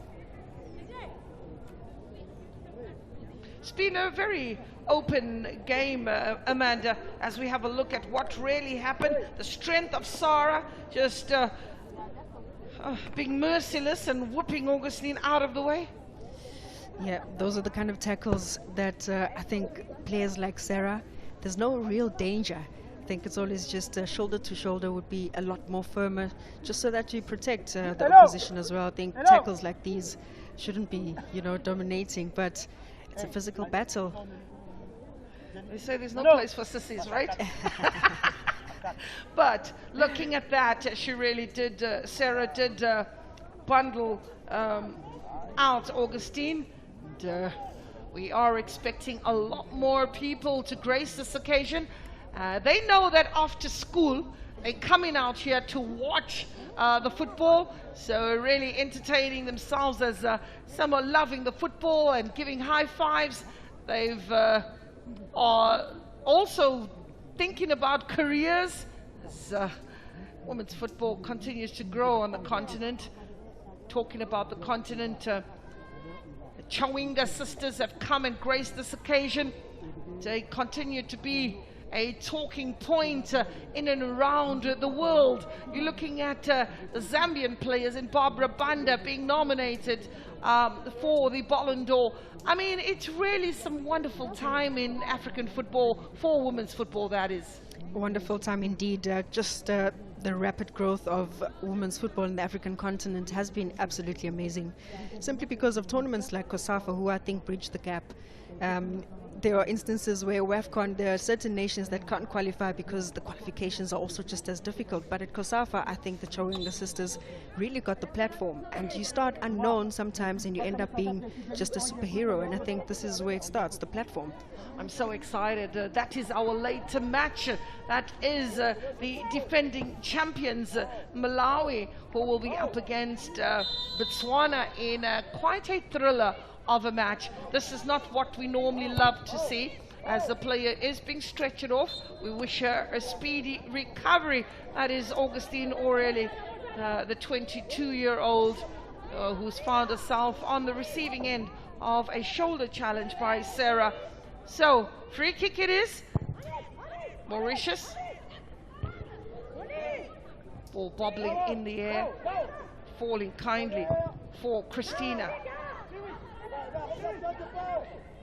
It's been a very open game, Amanda, as we have a look at what really happened. The strength of Sarah just being merciless and whooping Augustine out of the way. Yeah, those are the kind of tackles that I think players like Sarah, there's no real danger. I think it's always just shoulder to shoulder would be a lot more firmer, just so that you protect the opposition as well. I think tackles like these shouldn't be, you know, dominating, but it's a physical battle. They say there's no place for sissies, right? But looking at that, she really did, Sarah did bundle out Augustine. And, we are expecting a lot more people to grace this occasion. They know that after school, they're coming out here to watch the football, so really entertaining themselves as some are loving the football and giving high fives. They've are also thinking about careers as women's football continues to grow on the continent. Talking about the continent, the Chawinga sisters have come and graced this occasion. They continue to be a talking point in and around the world. You're looking at the Zambian players in Barbara Banda being nominated for the Ballon d'Or. I mean, it's really some wonderful time in African football, for women's football, that is. Wonderful time indeed. Just the rapid growth of women's football in the African continent has been absolutely amazing, simply because of tournaments like COSAFA, who I think bridge the gap. There are instances where WAFCON, there are certain nations that can't qualify because the qualifications are also just as difficult. But at COSAFA, I think the Chawinga sisters really got the platform. And you start unknown sometimes and you end up being just a superhero. And I think this is where it starts, the platform. I'm so excited. That is our later match. That is the defending champions, Malawi, who will be up against Botswana in quite a thriller of a match. This is not what we normally love to see, as the player is being stretched off. We wish her a speedy recovery. That is Augustine Aurelie, the 22-year-old who's found herself on the receiving end of a shoulder challenge by Sarah. So, free kick it is. Mauritius. Ball bobbling in the air, falling kindly for Christina.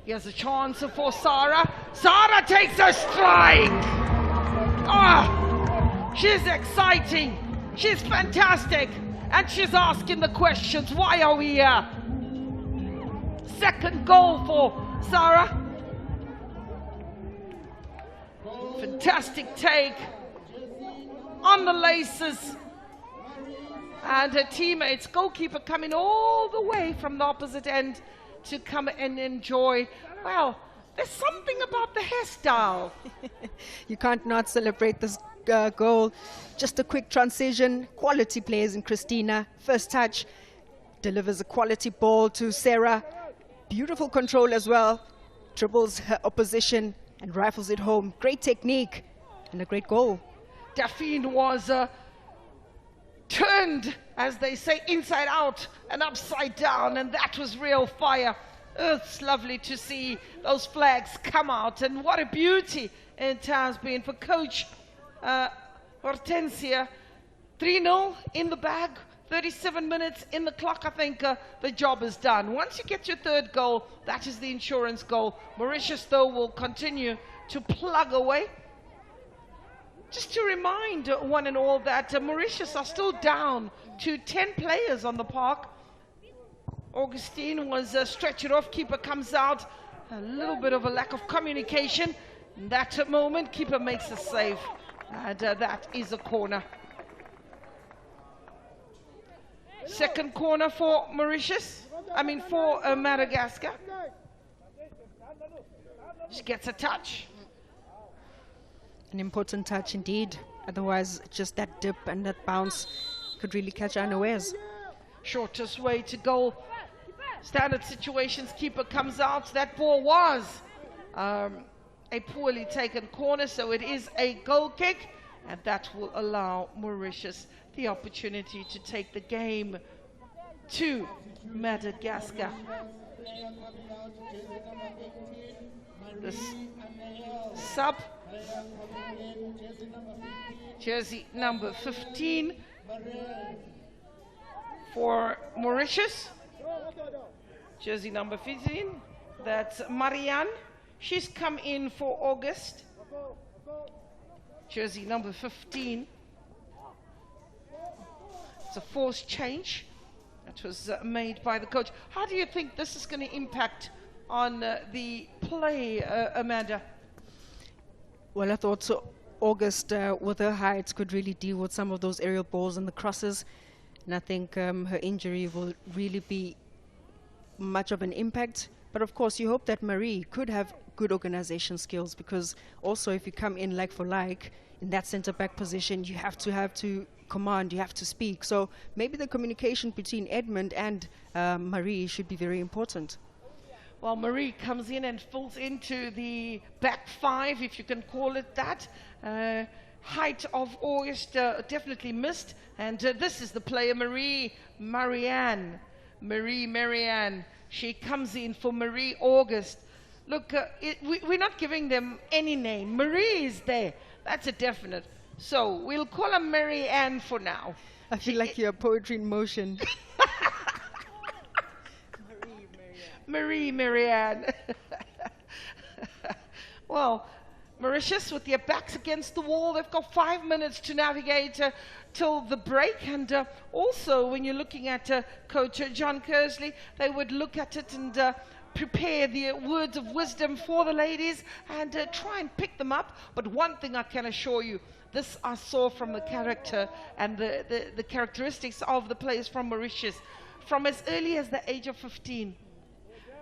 Here's a chance for Sarah. Sarah takes a strike. Ah, she's exciting. She's fantastic. And she's asking the questions. Why are we here? Second goal for Sarah. Fantastic take on the laces. And her teammates, goalkeeper coming all the way from the opposite end to come and enjoy. Well, there's something about the hairstyle. You can't not celebrate this goal. Just a quick transition. Quality players in Christina. First touch, delivers a quality ball to Sarah. Beautiful control as well. Dribbles her opposition and rifles it home. Great technique and a great goal. Daphne was turned, as they say, inside out and upside down, and that was real fire. It's lovely to see those flags come out, and what a beauty it has been for Coach Hortensia. 3-0 in the bag, 37 minutes in the clock. I think the job is done. Once you get your third goal, that is the insurance goal. Mauritius, though, will continue to plug away. Just to remind one and all that Mauritius are still down to 10 players on the park. Augustine was stretched off, keeper comes out. A little bit of a lack of communication. In that moment, keeper makes a save. And that is a corner. Second corner for Mauritius. For Madagascar. She gets a touch. An important touch indeed. Otherwise, just that dip and that bounce could really catch unawares. Shortest way to goal. Standard situations, keeper comes out. That ball was a poorly taken corner, so it is a goal kick, and that will allow Mauritius the opportunity to take the game to Madagascar. This sub, jersey number 15 for Mauritius. Jersey number 15, that's Marianne. She's come in for August. Jersey number 15. It's a forced change that was made by the coach. How do you think this is going to impact on the play, Amanda? Well, I thought so. August, with her height, could really deal with some of those aerial balls and the crosses. And I think her injury will really be much of an impact. But of course, you hope that Marie could have good organization skills, because also if you come in like for like in that center back position, you have to command, you have to speak. So maybe the communication between Edmund and Marie should be very important. Well, Marie comes in and falls into the back five, if you can call it that. Height of August definitely missed. And this is the player, Marianne. She comes in for Marie August. Look, we're not giving them any name. Marie is there. That's a definite. So we'll call her Marianne for now. I feel like you're poetry in motion. Marianne. Well, Mauritius with their backs against the wall. They've got 5 minutes to navigate till the break. And also, when you're looking at Coach John Kersley, they would look at it and prepare the words of wisdom for the ladies and try and pick them up. But one thing I can assure you, this I saw from the character and the characteristics of the players from Mauritius. From as early as the age of 15,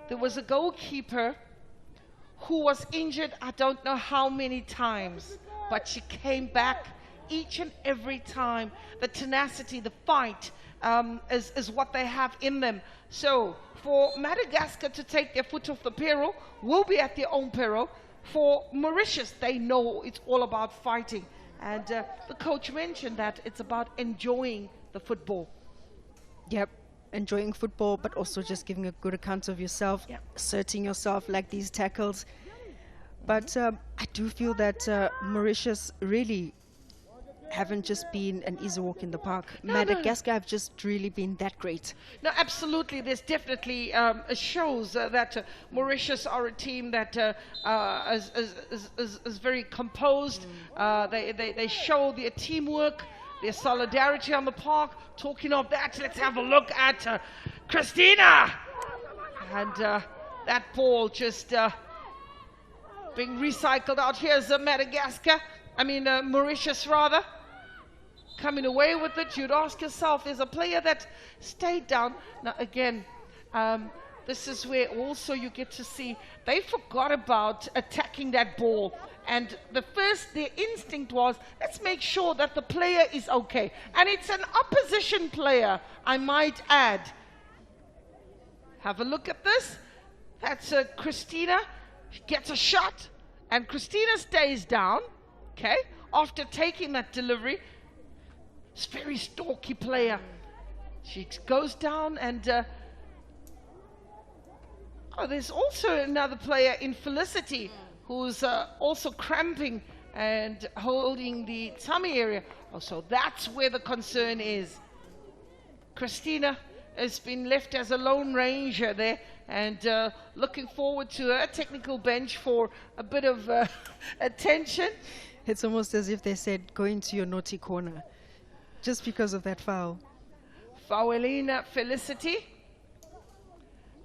there was a goalkeeper who was injured I don't know how many times, but she came back each and every time. The tenacity, the fight is what they have in them. So for Madagascar to take their foot off the peril will be at their own peril. For Mauritius, they know it's all about fighting. And the coach mentioned that it's about enjoying the football. Yep. Enjoying football, but also just giving a good account of yourself, asserting yourself like these tackles. But I do feel that Mauritius really haven't just been an easy walk in the park. Madagascar have just really been that great. No, absolutely. There's definitely shows that Mauritius are a team that is very composed. They show their teamwork, their solidarity on the park. Talking of that, let's have a look at Christina. And that ball just being recycled out. Here's Mauritius rather. Coming away with it. You'd ask yourself, there's a player that stayed down. Now again, this is where also you get to see they forgot about attacking that ball. And their instinct was, let's make sure that the player is okay. And it's an opposition player, I might add. Have a look at this. That's Christina. She gets a shot. And Christina stays down, okay, after taking that delivery. It's a very stalky player. She goes down and oh, there's also another player in Felicity who's also cramping and holding the tummy area. Oh, so that's where the concern is. Christina has been left as a lone ranger there, and looking forward to her technical bench for a bit of attention. It's almost as if they said, go into your naughty corner, just because of that foul. Fowelina Felicity.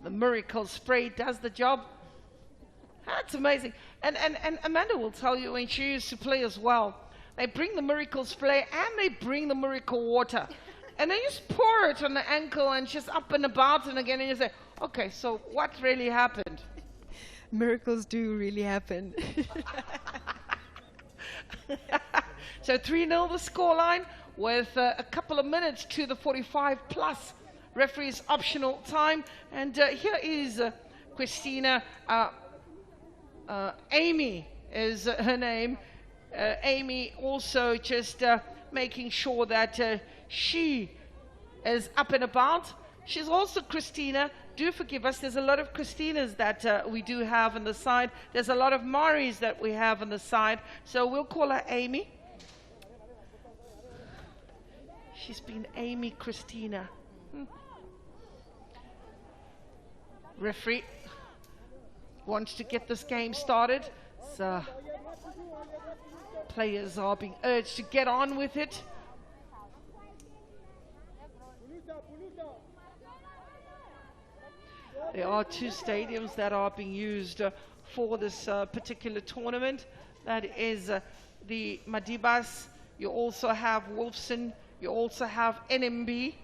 The miracle spray does the job. That's amazing. And Amanda will tell you when she used to play as well, they bring the miracle spray and they bring the miracle water. And they just pour it on the ankle and she's up and about and again, and you say, okay, so what really happened? Miracles do really happen. So 3-0 the scoreline with a couple of minutes to the 45 plus referee's optional time. And here is Christina, Amy is her name. Amy also just making sure that she is up and about. She's also Christina. Do forgive us, there's a lot of Christinas that we do have on the side. There's a lot of Maris that we have on the side. So we'll call her Amy. She's been Amy Christina. Referee wants to get this game started. So players are being urged to get on with it. There are 2 stadiums that are being used for this particular tournament. That is the Madibas. You also have Wolfson. You also have NMB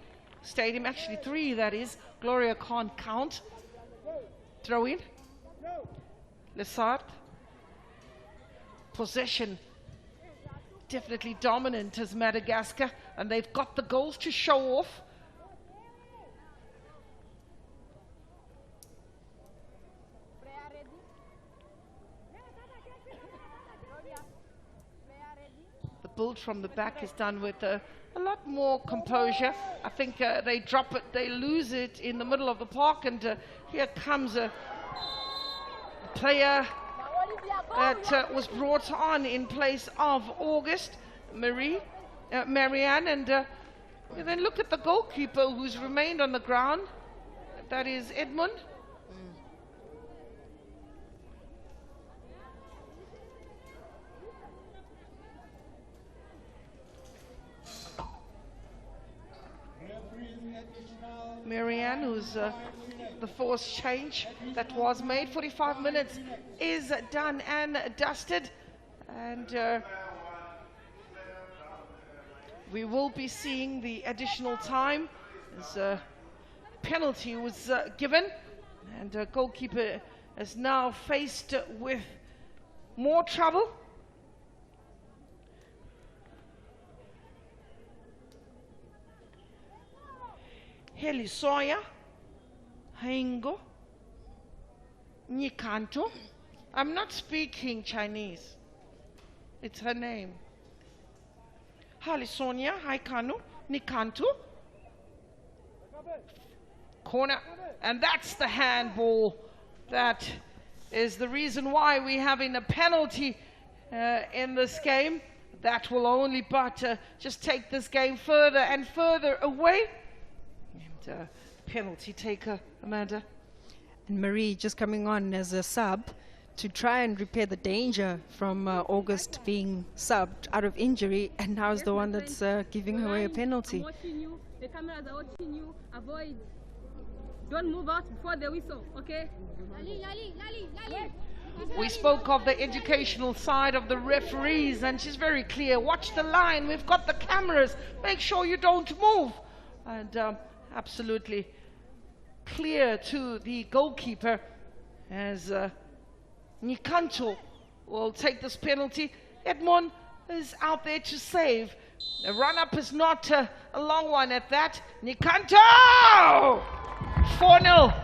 Stadium. Actually 3, that is. Gloria can't count. Throw in. Lessard. Possession. Definitely dominant as Madagascar. And they've got the goals to show off. The build from the back is done with a lot more composure. I think they drop it, they lose it in the middle of the park, and here comes a player that was brought on in place of August, Marianne, and then look at the goalkeeper who's remained on the ground. That is Edmund. Marianne, who's the forced change that was made. 45 minutes is done and dusted, and we will be seeing the additional time as a penalty was given, and the goalkeeper is now faced with more trouble. Helisoya, Haingo, Nikanto. I'm not speaking Chinese. It's her name. Halisonia, Haikanu, Nikanto. Corner. And that's the handball. That is the reason why we're having a penalty in this game. That will only but just take this game further and further away. And penalty taker, Amanda. And Marie just coming on as a sub to try and repair the danger from August being subbed out of injury, and now is the one that's giving away a penalty. I'm watching you. The cameras are watching you. Avoid. Don't move out before the whistle, okay? We spoke of the educational side of the referees, and she's very clear. Watch the line. We've got the cameras. Make sure you don't move. And absolutely clear to the goalkeeper as Nikanto will take this penalty. Edmond is out there to save. The run-up is not a long one at that. Nikanto! 4-0.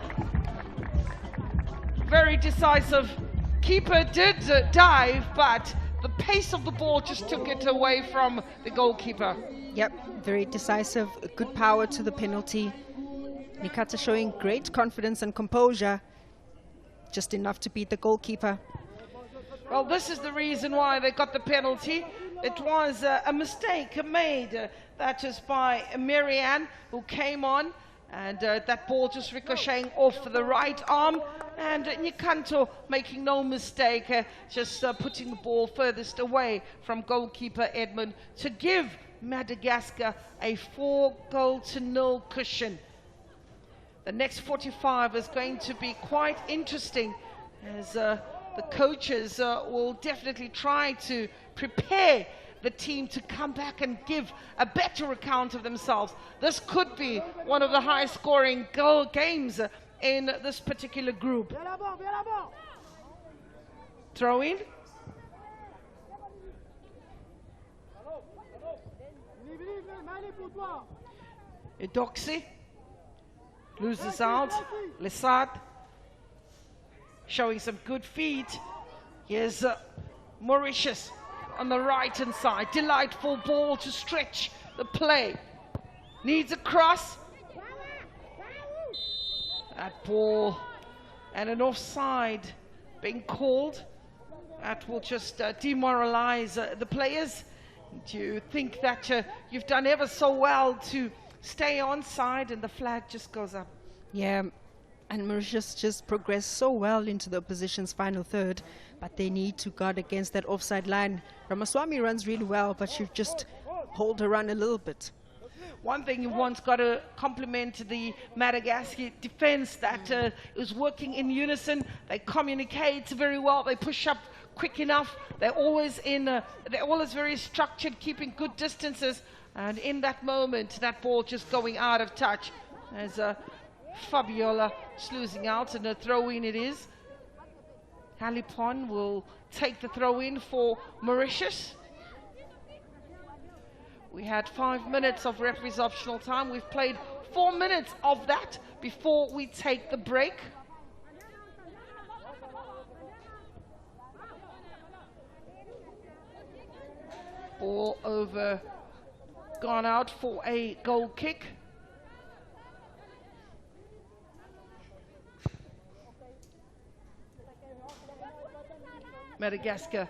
Very decisive. Keeper did dive, but the pace of the ball just took it away from the goalkeeper. Yep, very decisive, good power to the penalty. Nikata showing great confidence and composure, just enough to beat the goalkeeper. Well, this is the reason why they got the penalty. It was a mistake made, that is by Marianne, who came on, and that ball just ricocheting off the right arm, and Nyikanto making no mistake, just putting the ball furthest away from goalkeeper Edmund to give Madagascar a 4-0 cushion. The next 45 is going to be quite interesting, as the coaches will definitely try to prepare the team to come back and give a better account of themselves. This could be one of the highest scoring goal games in this particular group. Throw in. Edoxi loses out. Lesad showing some good feet. Here's Mauritius on the right hand side. Delightful ball to stretch the play. Needs a cross. That ball and an offside being called. That will just demoralize the players. Do you think that you've done ever so well to stay onside, and the flag just goes up? Yeah, and Mauritius just progressed so well into the opposition's final third, but they need to guard against that offside line. Ramaswamy runs really well, but you just hold her run a little bit. One thing you've once got to compliment the Madagascar defense, that is working in unison. They communicate very well. They push up quick enough. They're always very structured, keeping good distances. And in that moment, that ball just going out of touch, as Fabiola is losing out, and a throw-in it is. Halipon will take the throw-in for Mauritius. We had 5 minutes of referee's optional time. We've played 4 minutes of that before we take the break. Ball over, gone out for a goal kick. Madagascar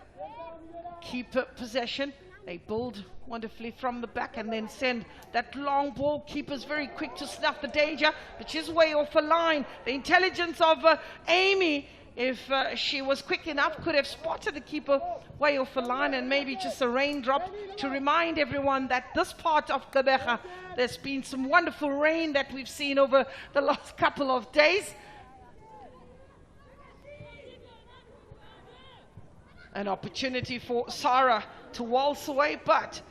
keep possession. They build wonderfully from the back and then send that long ball. Keeper's very quick to snuff the danger, but she's way off a line. The intelligence of Amy, if she was quick enough, could have spotted the keeper way off the line, and maybe just a raindrop to remind everyone that this part of Gqeberha, there's been some wonderful rain that we've seen over the last couple of days. An opportunity for Sarah to waltz away, but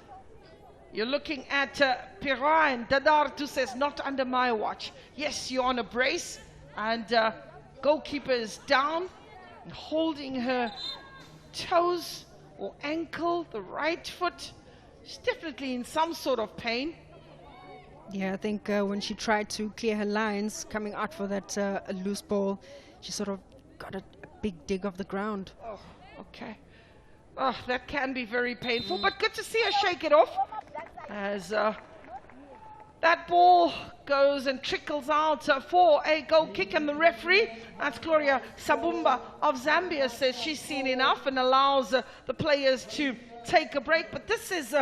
you're looking at Pirai, and Dadartu says, not under my watch. Yes, you're on a brace, and goalkeeper is down and holding her toes or ankle, the right foot. She's definitely in some sort of pain. Yeah, I think when she tried to clear her lines coming out for that loose ball, she sort of got a big dig of the ground. Oh, okay. Oh, that can be very painful, but good to see her shake it off, as that ball goes and trickles out for a goal kick, and the referee, that's Gloria Sabumba of Zambia, says she's seen enough and allows the players to take a break. But this is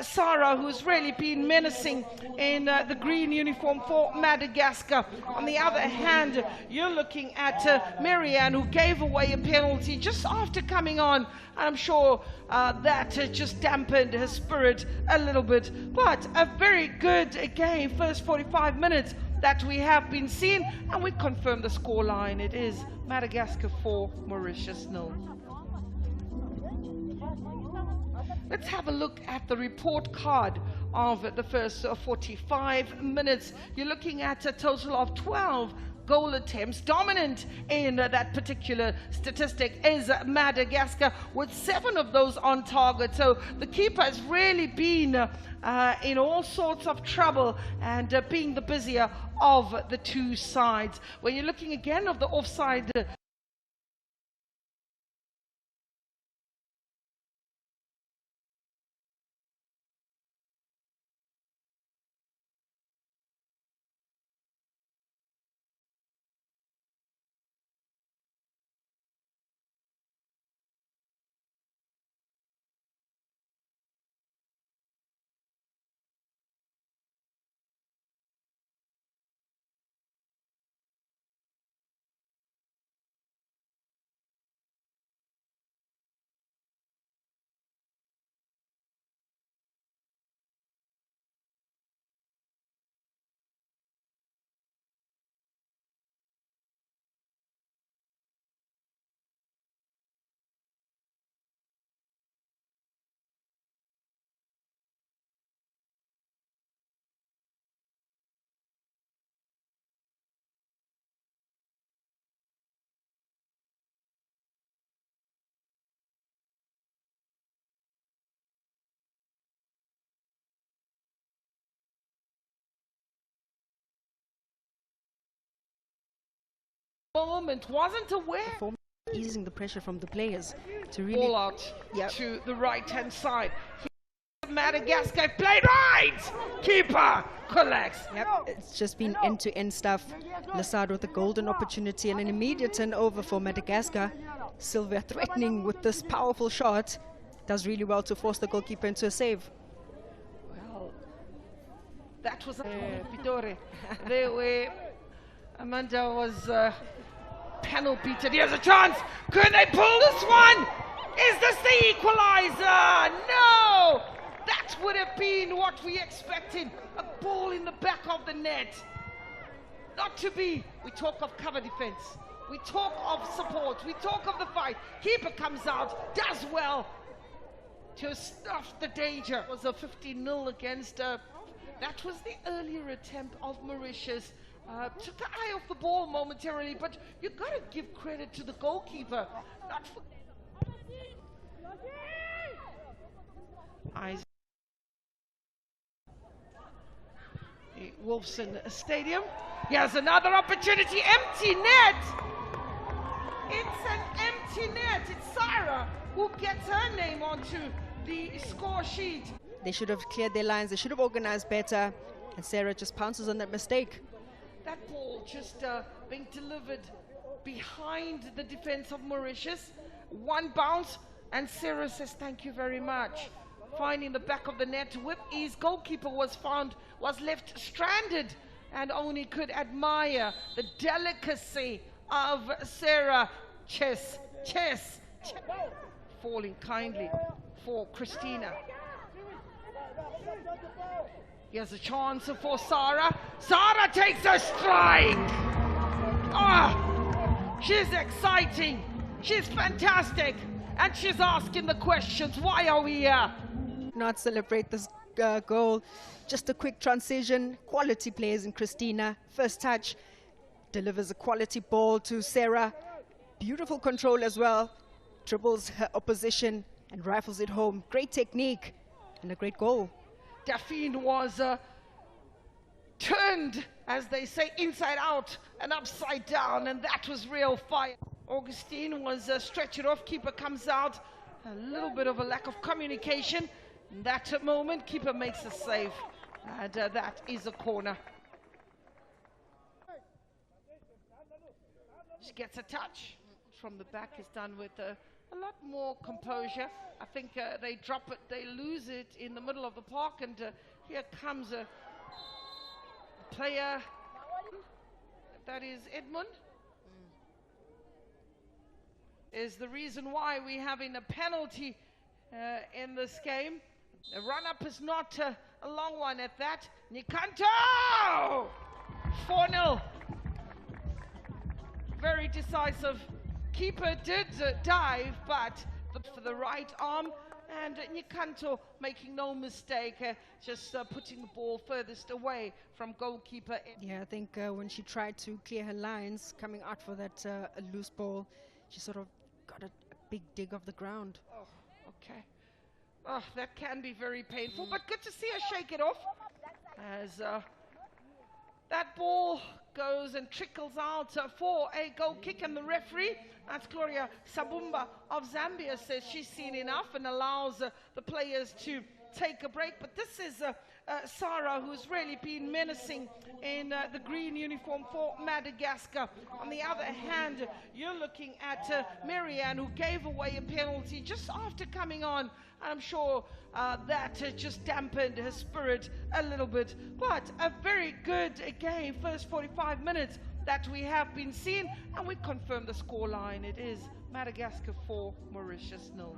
Sarah, who's really been menacing in the green uniform for Madagascar. On the other hand, you're looking at Marianne, who gave away a penalty just after coming on. I'm sure that just dampened her spirit a little bit. But a very good game, first 45 minutes that we have been seeing, and we confirm the scoreline. It is Madagascar 4, Mauritius 0. Let's have a look at the report card of the first 45 minutes. You're looking at a total of 12 goal attempts. Dominant in that particular statistic is Madagascar, with 7 of those on target. So the keeper has really been in all sorts of trouble, and being the busier of the two sides. When you're looking again of the offside moment, wasn't aware. Easing the pressure from the players to really Ball out to the right-hand side. Madagascar played right! Keeper collects. Yep, it's just been end-to-end stuff. Lassard with a golden opportunity and an immediate turnover for Madagascar. Silva threatening with this powerful shot. Does really well to force the goalkeeper into a save. Well, that was Pitore. There where Amanda was panel beaten. Here's a chance. Could they pull this one? Is this the equalizer? No! That would have been what we expected. A ball in the back of the net. Not to be. We talk of cover defense. We talk of support. We talk of the fight. Keeper comes out, does well to stuff the danger. It was a 15-0 against. That was the earlier attempt of Mauritius. Took the eye off the ball momentarily, but you've got to give credit to the goalkeeper. Not for Wolfson Stadium. Here's another opportunity. Empty net. It's an empty net. It's Sarah who gets her name onto the score sheet. They should have cleared their lines. They should have organized better. And Sarah just pounces on that mistake. That ball just being delivered behind the defense of Mauritius. One bounce, and Sarah says thank you very much. Finding the back of the net with his goalkeeper was left stranded, and only could admire the delicacy of Sarah. Chess. Falling kindly for Christina. Here's a chance for Sarah. Sarah takes a strike. She's exciting. She's fantastic. And she's asking the questions. Why are we here? Not celebrate this goal. Just a quick transition. Quality players in Christina. First touch. Delivers a quality ball to Sarah. Beautiful control as well. Dribbles her opposition and rifles it home. Great technique and a great goal. Daphne was turned, as they say, inside out and upside down, and that was real fire. Augustine was stretched off. Keeper comes out. A little bit of a lack of communication. In that moment, keeper makes a save, and that is a corner. She gets a touch from the back. Is done with a lot more composure. I think they drop it, they lose it in the middle of the park, and here comes a player. That is Edmund. Is the reason why we're having a penalty in this game. The run-up is not a long one at that. Nikanto! 4-0. Very decisive. Keeper did dive, but for the right arm, and Nikanto making no mistake, just putting the ball furthest away from goalkeeper. Yeah, I think when she tried to clear her lines, coming out for that loose ball, she sort of got a big dig of the ground. Oh, okay. Oh, that can be very painful, but good to see her shake it off as that ball goes and trickles out for a goal kick, and the referee, that's Gloria Sabumba of Zambia, says she's seen enough and allows the players to take a break. But this is Sarah, who's really been menacing in the green uniform for Madagascar. On the other hand, you're looking at Marianne, who gave away a penalty just after coming on. I'm sure that just dampened her spirit a little bit. But a very good game, first 45 minutes that we have been seeing, and we confirm the scoreline. It is Madagascar 4, Mauritius 0.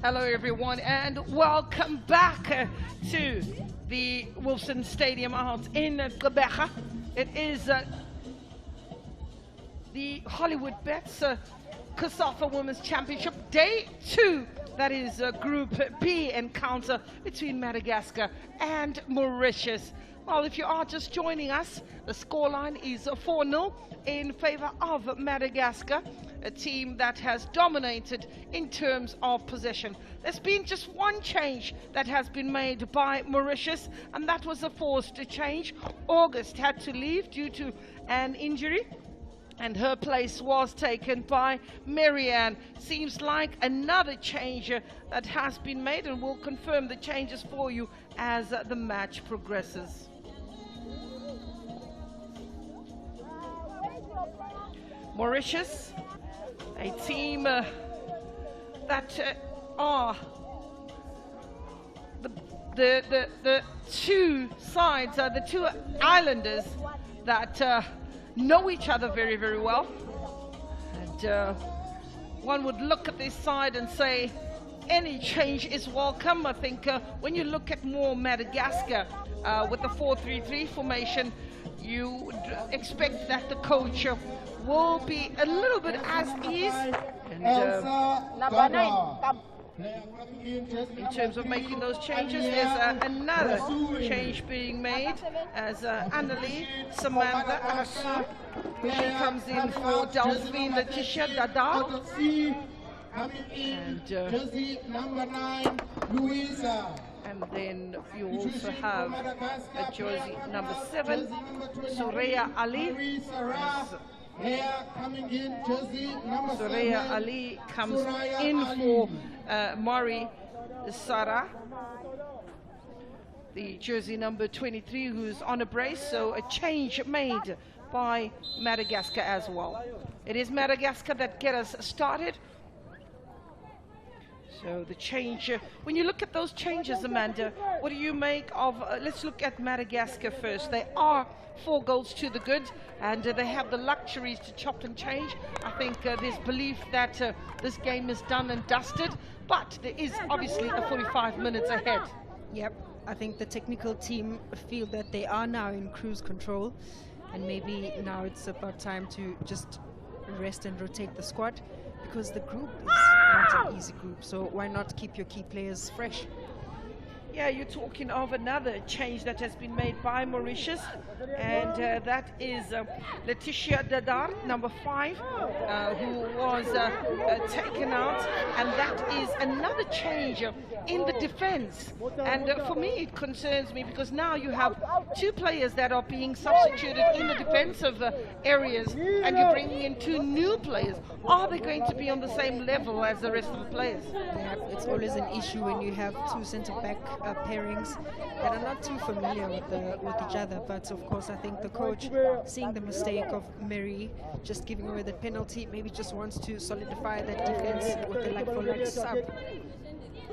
Hello everyone and welcome back to the Wilson Stadium out in Gqeberha. It is the HollywoodBets COSAFA Women's Championship Day 2. That is Group B encounter between Madagascar and Mauritius. Well, if you are just joining us, the scoreline is 4-0 in favor of Madagascar, a team that has dominated in terms of possession. There's been just one change that has been made by Mauritius, and that was a forced change. August had to leave due to an injury, and her place was taken by Marianne. Seems like another change that has been made, and we'll confirm the changes for you as the match progresses. Mauritius, a team that that are the two sides, the two islanders that know each other very, very well. And one would look at this side and say any change is welcome. I think when you look at more Madagascar with the 4-3-3 formation, you would expect that the coach will be a little bit as ease. And in terms of making those changes, there's another change being made as Annalie Samantha Asu, she comes in for Delphine Letitia Dada. And then you also have a jersey number 7, Suraya Ali. Suraya Ali comes in for Mari Sara, the jersey number 23, who's on a brace. So a change made by Madagascar as well. It is Madagascar that get us started. So the change, when you look at those changes, Amanda, what do you make of, let's look at Madagascar first. They are 4 goals to the good, and they have the luxuries to chop and change. I think there's belief that this game is done and dusted, but there is obviously a 45 minutes ahead. Yep, I think the technical team feel that they are now in cruise control, and maybe now it's about time to just rest and rotate the squad, because the group is not an easy group, so why not keep your key players fresh? Yeah, you're talking of another change that has been made by Mauritius, and that is Letitia Dadar, number 5, who was taken out, and that is another change in the defense. And for me, it concerns me, because now you have 2 players that are being substituted in the defensive areas, and you're bringing in 2 new players. Are they going to be on the same level as the rest of the players? Yeah, it's always an issue when you have 2 centre-back pairings that are not too familiar with each other. But of course, I think the coach, seeing the mistake of Mary just giving away the penalty, maybe just wants to solidify that defense with the like-for-like sub.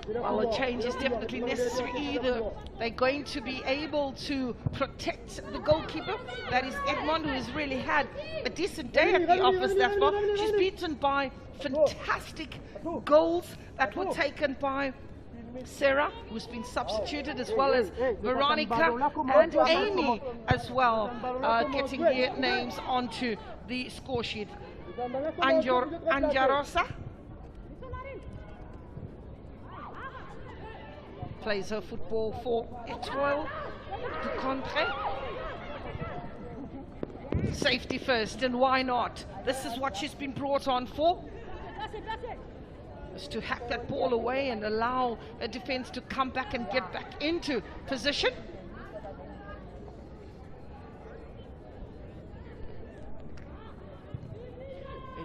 Well, a change is definitely necessary. Either they're going to be able to protect the goalkeeper, that is Edmond, who has really had a decent day at the office thus far. She's beaten by fantastic goals that were taken by Sarah, who's been substituted, as well as Veronica and Amy as well, getting their names onto the score sheet. Anjarosa plays her football for Etoile du Contré. Safety first, and why not? This is what she's been brought on for. Is to hack that ball away and allow a defense to come back and get back into position.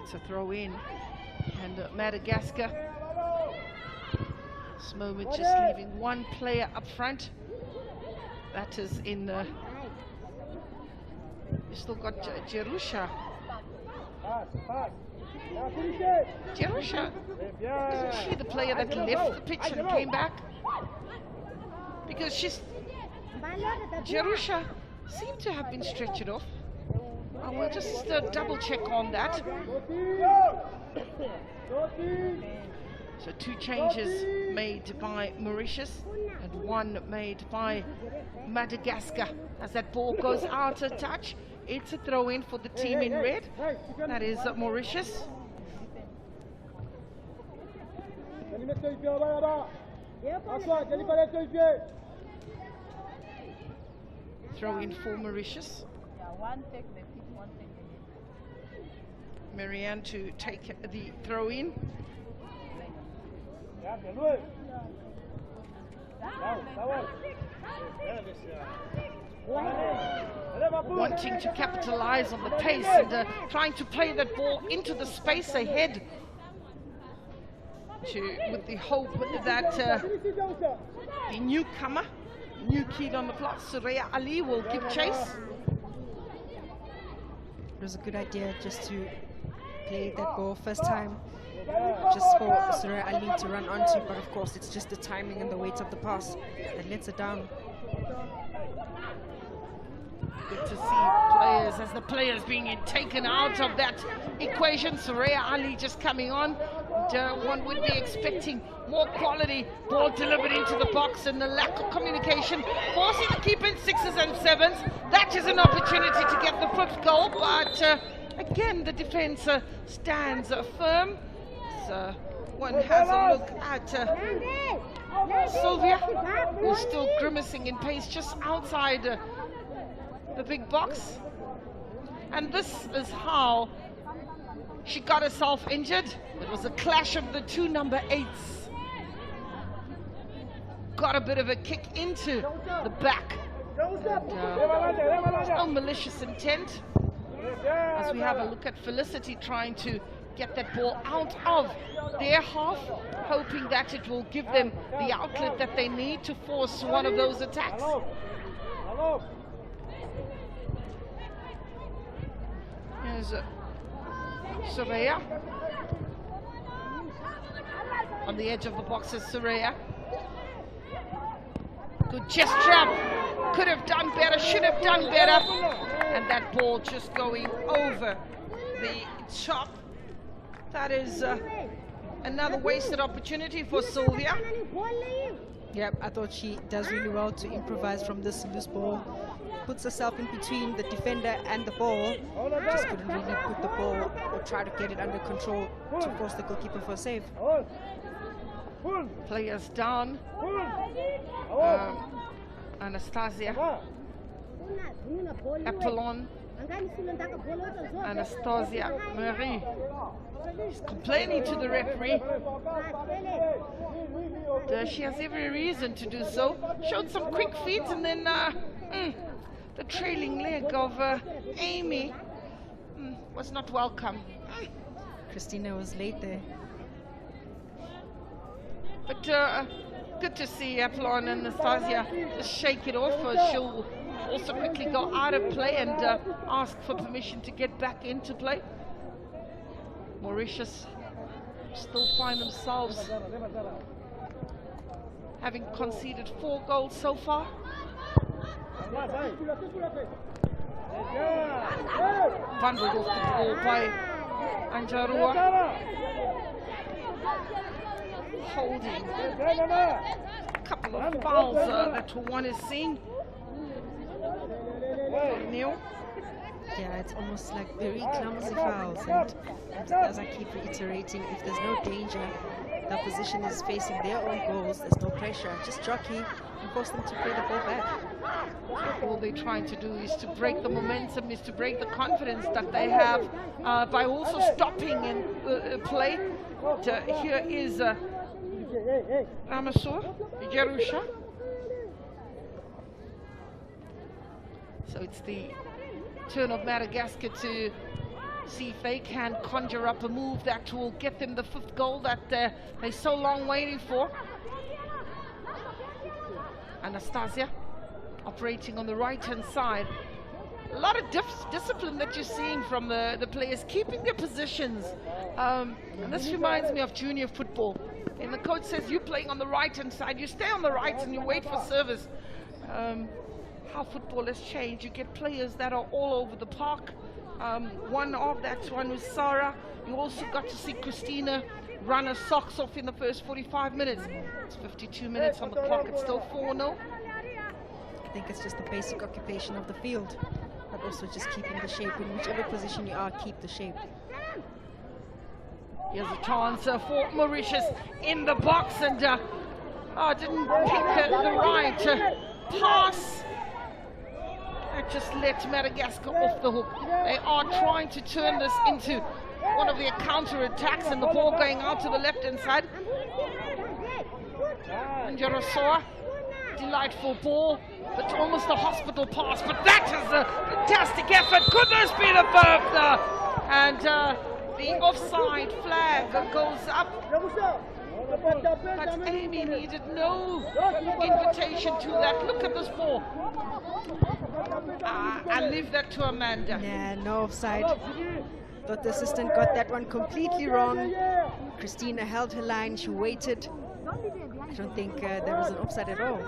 It's a throw in, and Madagascar, this moment just leaving 1 player up front. That is in you still got Jerusha. Jerusha, isn't she the player that left the pitch and came back? Because Jerusha seemed to have been stretched off. We'll just double check on that. So 2 changes made by Mauritius and 1 made by Madagascar. As that ball goes out of touch, it's a throw in for the team in red. That is Mauritius. Throw in for Mauritius. Marianne to take the throw in. Wanting to capitalize on the pace and trying to play that ball into the space ahead, with the hope that the newcomer, new kid on the block, Suraya Ali, will give chase. It was a good idea just to play that ball first time, just for Suraya Ali to run onto, but of course it's just the timing and the weight of the pass that lets it down. Good to see players, as the players being taken out of that equation. Suraya Ali just coming on. One would be expecting more quality ball delivered into the box, and the lack of communication forcing the keeper in 6s and 7s. That is an opportunity to get the 5th goal, but again the defense stands firm. So one has a look at Sylvia, who's still grimacing in pace just outside the big box, and this is how she got herself injured. It was a clash of the two number 8s. Got a bit of a kick into the back. No malicious intent. As we have a look at Felicity trying to get that ball out of their half, hoping that it will give them the outlet that they need to force one of those attacks. Here's Suraya. On the edge of the box is Suraya. Good chest trap. Could have done better, should have done better. And that ball just going over the top. That is another wasted opportunity for Sylvia. Yep, I thought she does really well to improvise from this loose ball. Puts herself in between the defender and the ball. Just couldn't really put the ball or try to get it under control to force the goalkeeper for a save. Players down. Anastasia. Apollon. Anastasia Marie. She's complaining to the referee. She has every reason to do so. Showed some quick feet, and then the trailing leg of Amy was not welcome. Christina was late there. But good to see Apollon and Anastasia just shake it off. She'll also quickly go out of play and ask for permission to get back into play. Mauritius still find themselves having conceded 4 goals so far. Bundled off the ball by Anjarua. Holding. A couple of fouls that one is seeing. Neil. Yeah, it's almost like very clumsy fouls, and as I keep reiterating, if there's no danger, the opposition is facing their own goals, there's no pressure, just jockey and force them to play the ball back. All they're trying to do is to break the momentum, is to break the confidence that they have by also stopping in play. Here is Ramasur, Jerusha. So it's the turn of Madagascar to see if they can conjure up a move that will get them the 5th goal that they're so long waiting for. Anastasia operating on the right-hand side. A lot of discipline that you're seeing from the players, keeping their positions. And this reminds me of junior football. And the coach says, you're playing on the right-hand side, you stay on the right and you wait for service. How football has changed. You get players that are all over the park. One of that one was Sarah. You also got to see Christina run her socks off in the first 45 minutes. It's 52 minutes on the clock. It's still 4-0. I think it's just the basic occupation of the field, but also just keeping the shape. In whichever position you are, keep the shape. Here's a chance for Mauritius in the box, and didn't pick the right pass. That just let Madagascar off the hook. They are trying to turn this into one of their counter-attacks, and the ball going out to the left-hand side. And Jarasoa, delightful ball, but almost a hospital pass. But that is a fantastic effort. Could this be the 5th? And the offside flag goes up. But Amy needed no invitation to that. Look at this ball. I leave that to Amanda. Yeah, no offside. Thought the assistant got that one completely wrong. Christina held her line, she waited. I don't think there was an offside at all.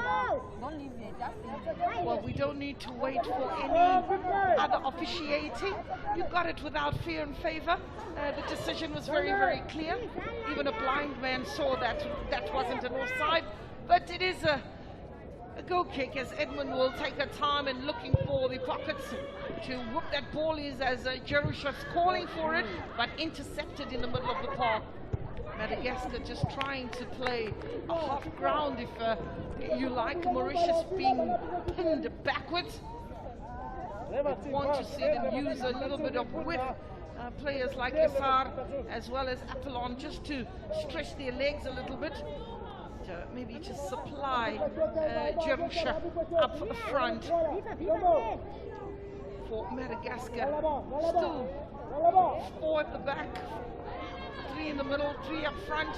Well, we don't need to wait for any other officiating. You got it without fear and favor. The decision was very, very clear. Even a blind man saw that that wasn't an offside. But it is a goal kick, as Edmund will take her time and looking for the pockets to whoop that ball is, as Jerusha's calling for it, but intercepted in the middle of the park. Madagascar just trying to play a half ground, if you like. Mauritius being pinned backwards. We want to see them use a little bit of width. Players like Essar as well as Apollon, just to stretch their legs a little bit. Maybe just supply Jerusha up front for Madagascar. Still 4 at the back, 3 in the middle, 3 up front.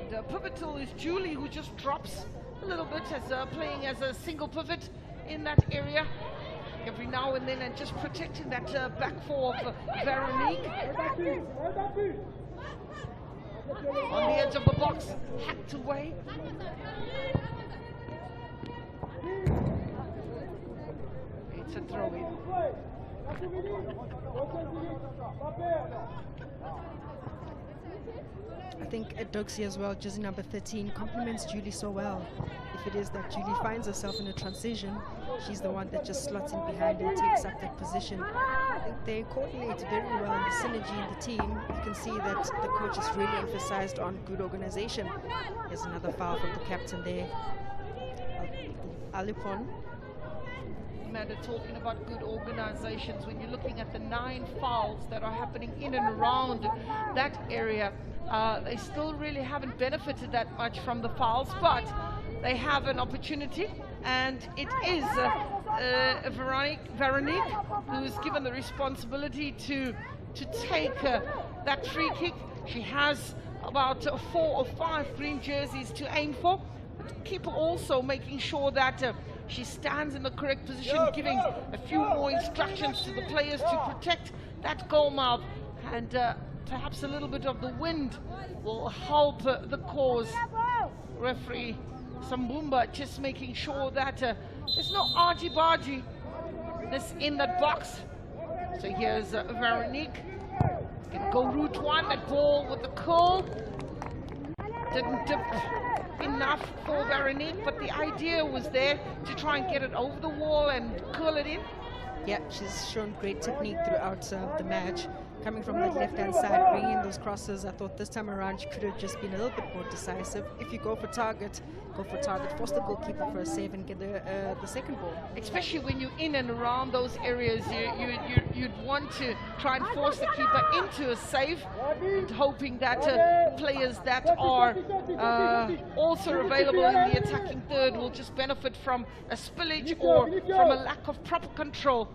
The pivotal is Julie, who just drops a little bit as playing as a single pivot in that area every now and then, and just protecting that back 4 of Veronique. On the edge of the box, hacked away. It's a throw-in. I think Doxy as well, jersey number 13, compliments Julie so well. If it is that Julie finds herself in a transition, she's the one that just slots in behind and takes up that position. I think they coordinate very well in the synergy in the team. You can see that the coach has really emphasized on good organization. There's another foul from the captain there, Alipon. Amanda, talking about good organizations, when you're looking at the 9 fouls that are happening in and around that area, they still really haven't benefited that much from the fouls, but they have an opportunity, and it is Veronique who's given the responsibility to take that free kick. She has about 4 or 5 green jerseys to aim for. Keeper also making sure that she stands in the correct position, giving a few more instructions to the players to protect that goal mouth, and perhaps a little bit of the wind will help the cause. Referee Sambumba just making sure that there's no argy-bargy in that box. So here's Veronique. Can go route 1, that ball with the curl. Didn't dip enough for Veronique, but the idea was there to try and get it over the wall and curl it in. Yeah, she's shown great technique throughout the match. Coming from that left-hand side, bringing those crosses. I thought this time around she could have just been a little bit more decisive. If you go for target, force the goalkeeper for a save and get the second ball. Especially when you're in and around those areas, you'd want to try and force the keeper into a save, and hoping that players that are also available in the attacking third will just benefit from a spillage or from a lack of proper control.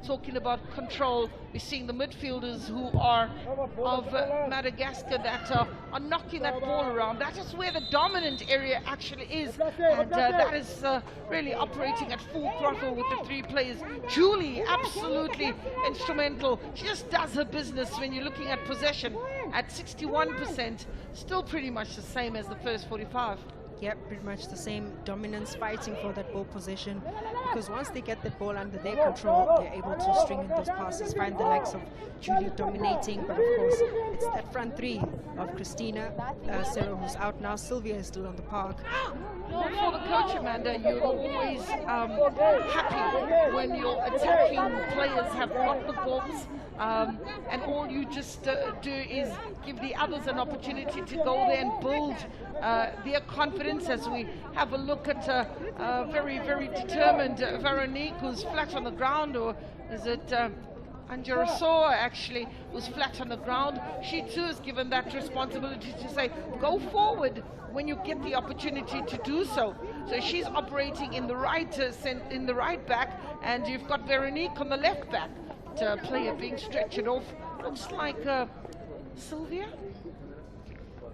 Talking about control, we're seeing the midfielders who are of Madagascar that are knocking that ball around. That is where the dominant area actually is, and that is really operating at full throttle with the 3 players. Julie, absolutely instrumental. She just does her business when you're looking at possession at 61%, still pretty much the same as the first 45. Yep, pretty much the same dominance, fighting for that ball possession, because once they get the ball under their control, they're able to string in those passes, find the likes of Julie dominating, but of course it's that front 3 of Christina, Sarah who's out now, Sylvia is still on the park. Well, for the coach, Amanda, you're always happy when your attacking players have got the balls, and all you just do is give the others an opportunity to go there and build their confidence. As we have a look at very, very determined Veronique, who's flat on the ground, or is it Anjarasoa actually, who's flat on the ground. She too is given that responsibility to say, go forward when you get the opportunity to do so. So she's operating in the right back, and you've got Veronique on the left back. Player being stretched off. Looks like Sylvia.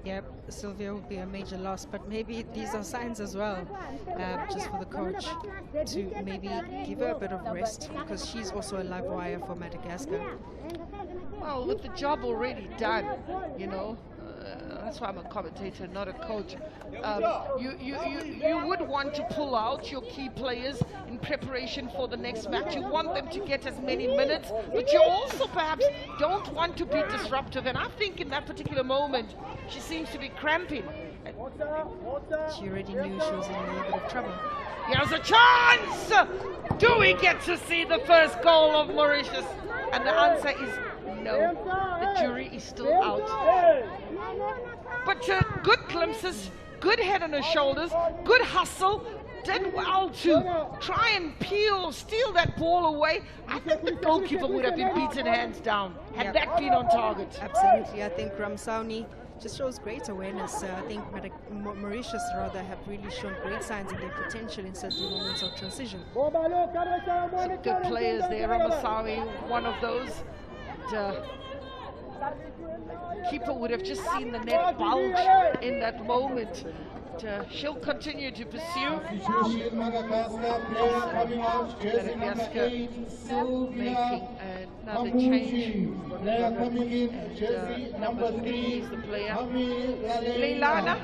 Yep, Sylvia will be a major loss, but maybe these are signs as well, just for the coach to maybe give her a bit of rest, because she's also a live wire for Madagascar. Well, with the job already done, you know, that's why I'm a commentator, not a coach. You would want to pull out your key players in preparation for the next match. You want them to get as many minutes, but you also perhaps don't want to be disruptive. And I think in that particular moment, she seems to be cramping. She already knew she was in a little bit of trouble. Here's a chance! Do we get to see the first goal of Mauritius? And the answer is no. The jury is still out. But good glimpses, good head on her shoulders, good hustle, did well to try and steal that ball away. I think the goalkeeper would have been beaten hands down had that been on target. Absolutely. I think Ramsauni just shows great awareness. I think Mauritius rather have really shown great signs of their potential in certain moments of transition. Some good players there. Ramasawi, one of those. Keeper would have just seen the net bulge in that moment. She'll continue to pursue. Madagascar making another change. And number 3 is the player. Leilana.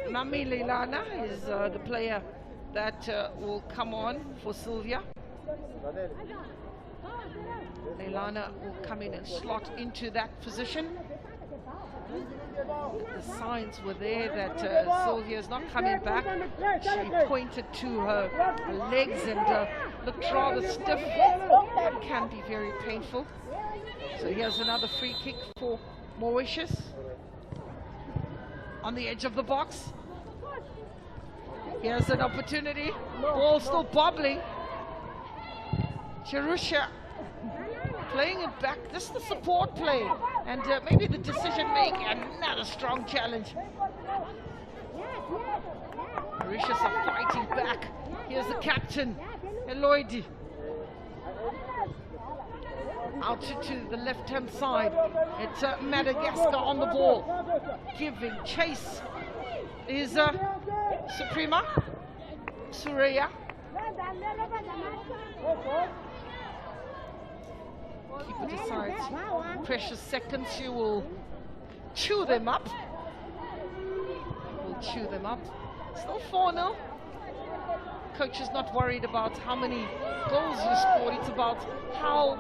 Nami Leilana is the player that will come on for Sylvia. Leilana will come in and slot into that position. The signs were there that Sylvia is not coming back. She pointed to her legs and looked rather stiff. That can be very painful. So here's another free kick for Mauritius. On the edge of the box. Here's an opportunity. Ball still bobbling. Jerusha playing it back. This is the support play. And maybe the decision making. Another strong challenge. Mauritius are fighting back. Here's the captain, Eloidi. Out to the left-hand side. It's Madagascar on the ball. Giving chase is Suprema. Surya. Keeper decides precious seconds. She will chew them up. Still 4-0. Coach is not worried about how many goals you scored. It's about how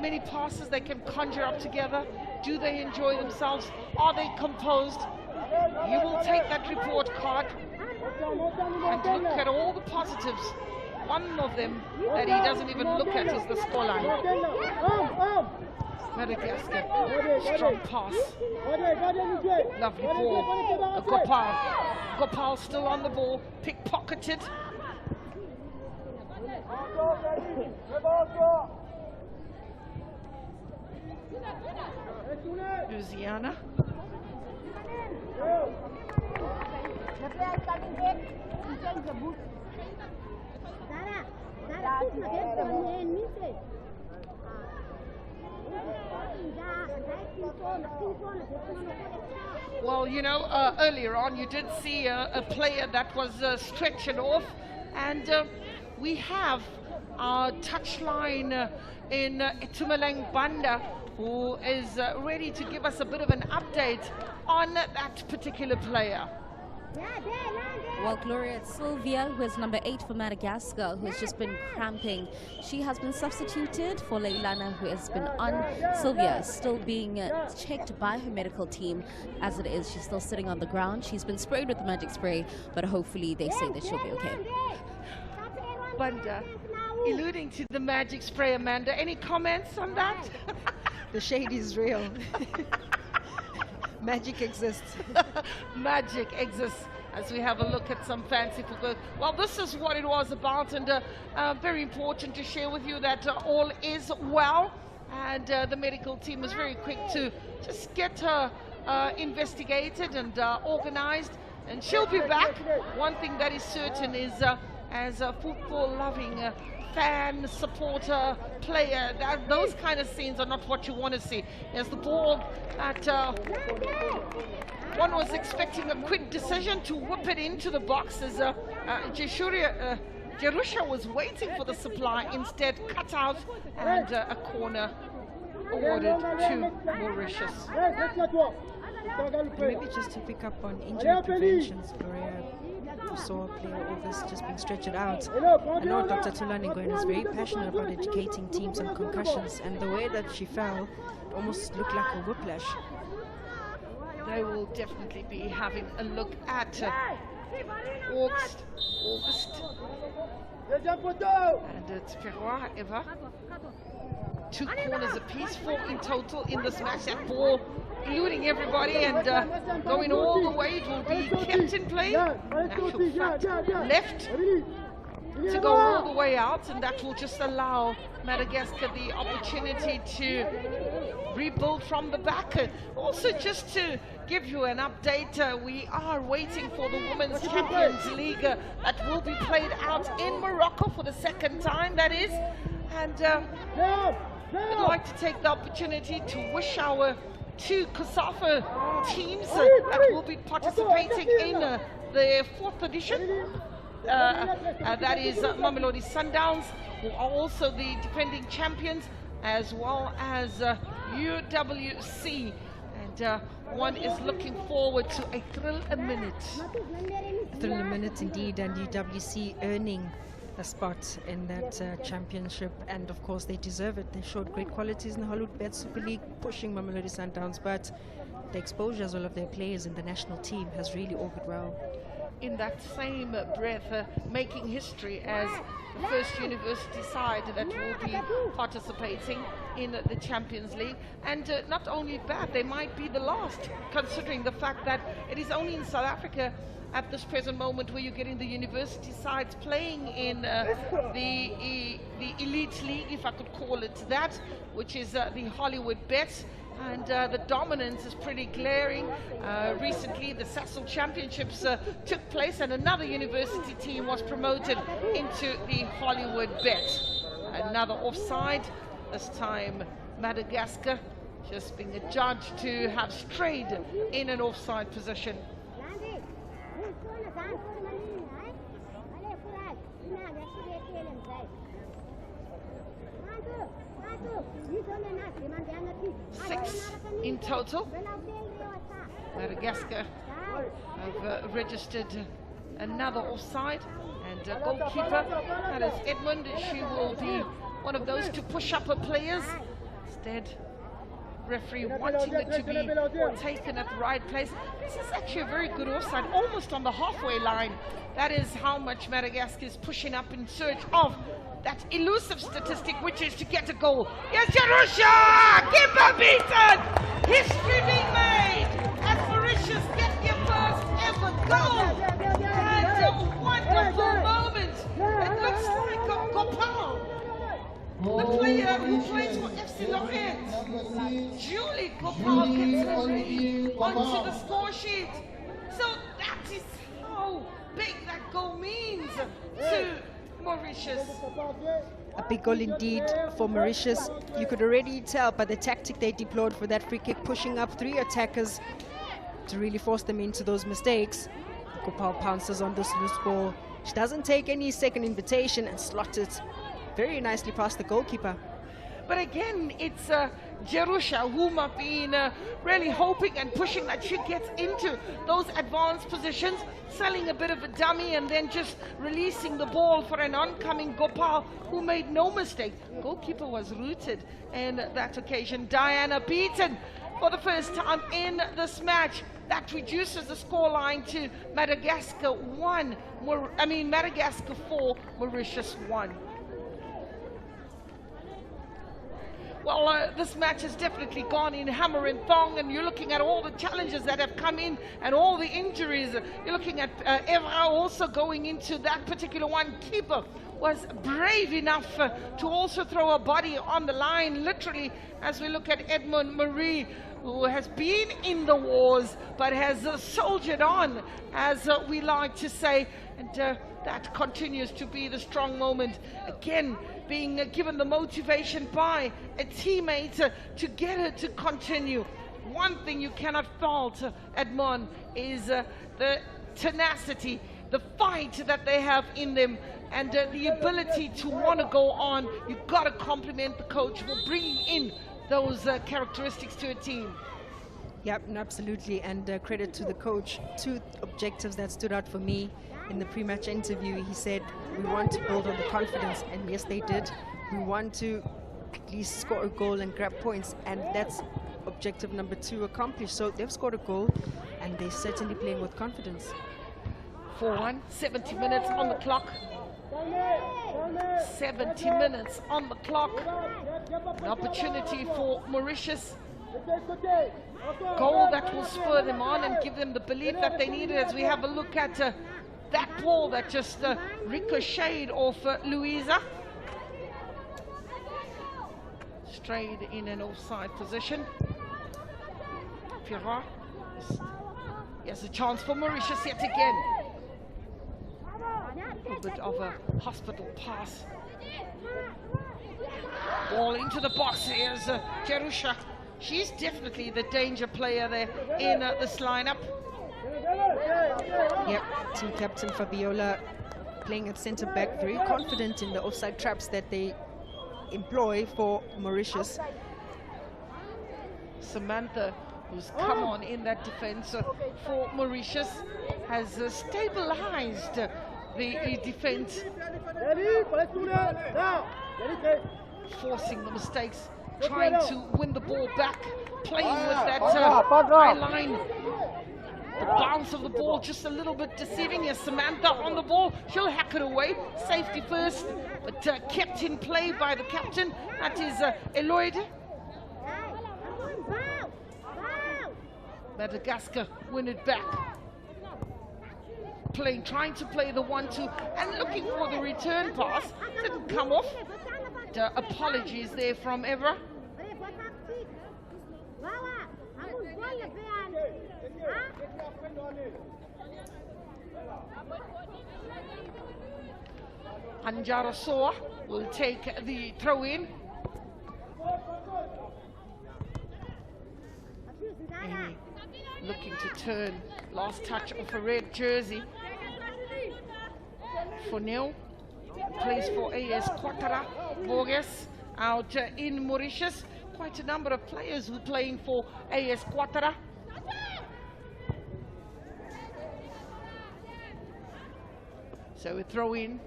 many passes they can conjure up together. Do they enjoy themselves? Are they composed? You will take that report card and look at all the positives. One of them that he doesn't even look at is the scoreline. Madagascar, strong pass. Lovely ball. Gopal still on the ball, pickpocketed. Louisiana. Well, you know, earlier on you did see a player that was stretching off, and we have our touchline in Itumeleng Banda, who is ready to give us a bit of an update on that particular player. Well, Gloria, it's Sylvia, who is number 8 for Madagascar, who has just been cramping. She has been substituted for Leilana, who has been on. Sylvia is still being checked by her medical team. As it is, she's still sitting on the ground. She's been sprayed with the magic spray, but hopefully they say that she'll be okay. Banda, alluding to the magic spray, Amanda, any comments on that? The shade is real. Magic exists. Magic exists. As we have a look at some fancy football. Well, this is what it was about, and very important to share with you that all is well, and the medical team is very quick to just get her investigated and organized, and she'll be back. One thing that is certain is as a football-loving fan, supporter, player, those kind of scenes are not what you want to see. There's the ball that one was expecting a quick decision to whip it into the box as Jerusha was waiting for the supply, instead cut out, and a corner awarded to Mauritius. Maybe just to pick up on injury preventions, Gloria, you saw a player all this just being stretched out. I know Dr. Tulani Ngoen is very passionate about educating teams on concussions, and the way that she fell, it almost looked like a whiplash. They will definitely be having a look at August. And it's Perois, Eva. 2 corners apiece, 4 in total in this match. That ball eluding everybody and going all the way. It will be kept in play. Actual fact, left to go all the way out, and that will just allow Madagascar the opportunity to rebuild from the back. Also, just to give you an update, we are waiting for the Women's Champions League that will be played out in Morocco for the 2nd time, that is. And I'd like to take the opportunity to wish our 2 COSAFA teams that will be participating in the 4th edition. That is Mamelodi Sundowns, who are also the defending champions, as well as UWC. And one is looking forward to a thrill a minute. Thrill a minute indeed, and UWC earning a spot in that championship, and of course they deserve it. They showed great qualities in the HollywoodBets Super League, pushing Mamelodi Sundowns, but the exposure as well of their players in the national team has really augured well. In that same breath, making history as the first university side that will be participating in the Champions League. And not only that, they might be the last, considering the fact that it is only in South Africa at this present moment where you're getting the university sides playing in the elite league, if I could call it that, which is the HollywoodBets. And the dominance is pretty glaring. Recently, the Sasol Championships took place, and another university team was promoted into the HollywoodBet. Another offside, this time Madagascar just being adjudged to have strayed in an offside position. Six in total. Madagascar have registered another offside, and goalkeeper, that is Edmund. She will be one of those to push up her players. Instead, referee wanting it to be taken at the right place. This is actually a very good offside, almost on the halfway line. That is how much Madagascar is pushing up in search of that elusive statistic, which is to get a goal. Yes, Jerusha! Keeper beaten! History being made as Mauritius get their first ever goal! And a wonderful moment. It looks like a Gopal, the player who plays for FC Lorient. Julie Gopal gets her onto the score sheet. So that is how big that goal means to Mauritius. A big goal indeed for Mauritius. You could already tell by the tactic they deployed for that free kick, pushing up 3 attackers to really force them into those mistakes. Gopal pounces on this loose ball. She doesn't take any second invitation and slots it very nicely past the goalkeeper. But again, it's Jerusha whom I've been really hoping and pushing that she gets into those advanced positions, selling a bit of a dummy and then just releasing the ball for an oncoming Gopal who made no mistake. Goalkeeper was rooted in that occasion. Diana beaten for the first time in this match. That reduces the scoreline to Madagascar 1. Madagascar 4, Mauritius 1. Well, this match has definitely gone in hammer and thong, and you're looking at all the challenges that have come in and all the injuries. You're looking at Evra also going into that particular one. Keeper was brave enough to also throw a body on the line, literally, as we look at Edmund Marie, who has been in the wars but has soldiered on, as we like to say, and that continues to be the strong moment. Again, being given the motivation by a teammate to get her to continue. One thing you cannot fault Edmond is the tenacity, the fight that they have in them, and the ability to want to go on. You've got to compliment the coach for bringing in those characteristics to a team. Yep, no, absolutely, and credit to the coach. Two objectives that stood out for me in the pre-match interview. He said, we want to build on the confidence, and yes, they did. We want to at least score a goal and grab points, and that's objective number 2 accomplished. So they've scored a goal, and they're certainly playing with confidence. 4-1, 70 minutes on the clock. 70 minutes on the clock. An opportunity for Mauritius. Goal that will spur them on and give them the belief that they needed, as we have a look at that ball that just ricocheted off Louisa. Strayed in an offside position. Pierrot. Here's a chance for Mauritius yet again. A bit of a hospital pass. Ball into the box. Here's Jerusha. She's definitely the danger player there in this lineup. Yep, team captain Fabiola playing at centre back, very confident in the offside traps that they employ for Mauritius. Samantha, who's come on in that defense for Mauritius, has stabilized the defense, forcing the mistakes, trying to win the ball back, playing with that high line. The bounce of the ball just a little bit deceiving. As Samantha on the ball, she'll hack it away. Safety first, but kept in play by the captain. That is Eloyd. Madagascar win it back. Trying to play the 1-2 and looking for the return pass. Didn't come off. Apologies there from Evra. Anjara Soa will take the throw in. Amy looking to turn. Last touch of a red jersey. For Neil. Plays for AS Quattara. Borges out in Mauritius. Quite a number of players who are playing for AS Quattara. So we throw in.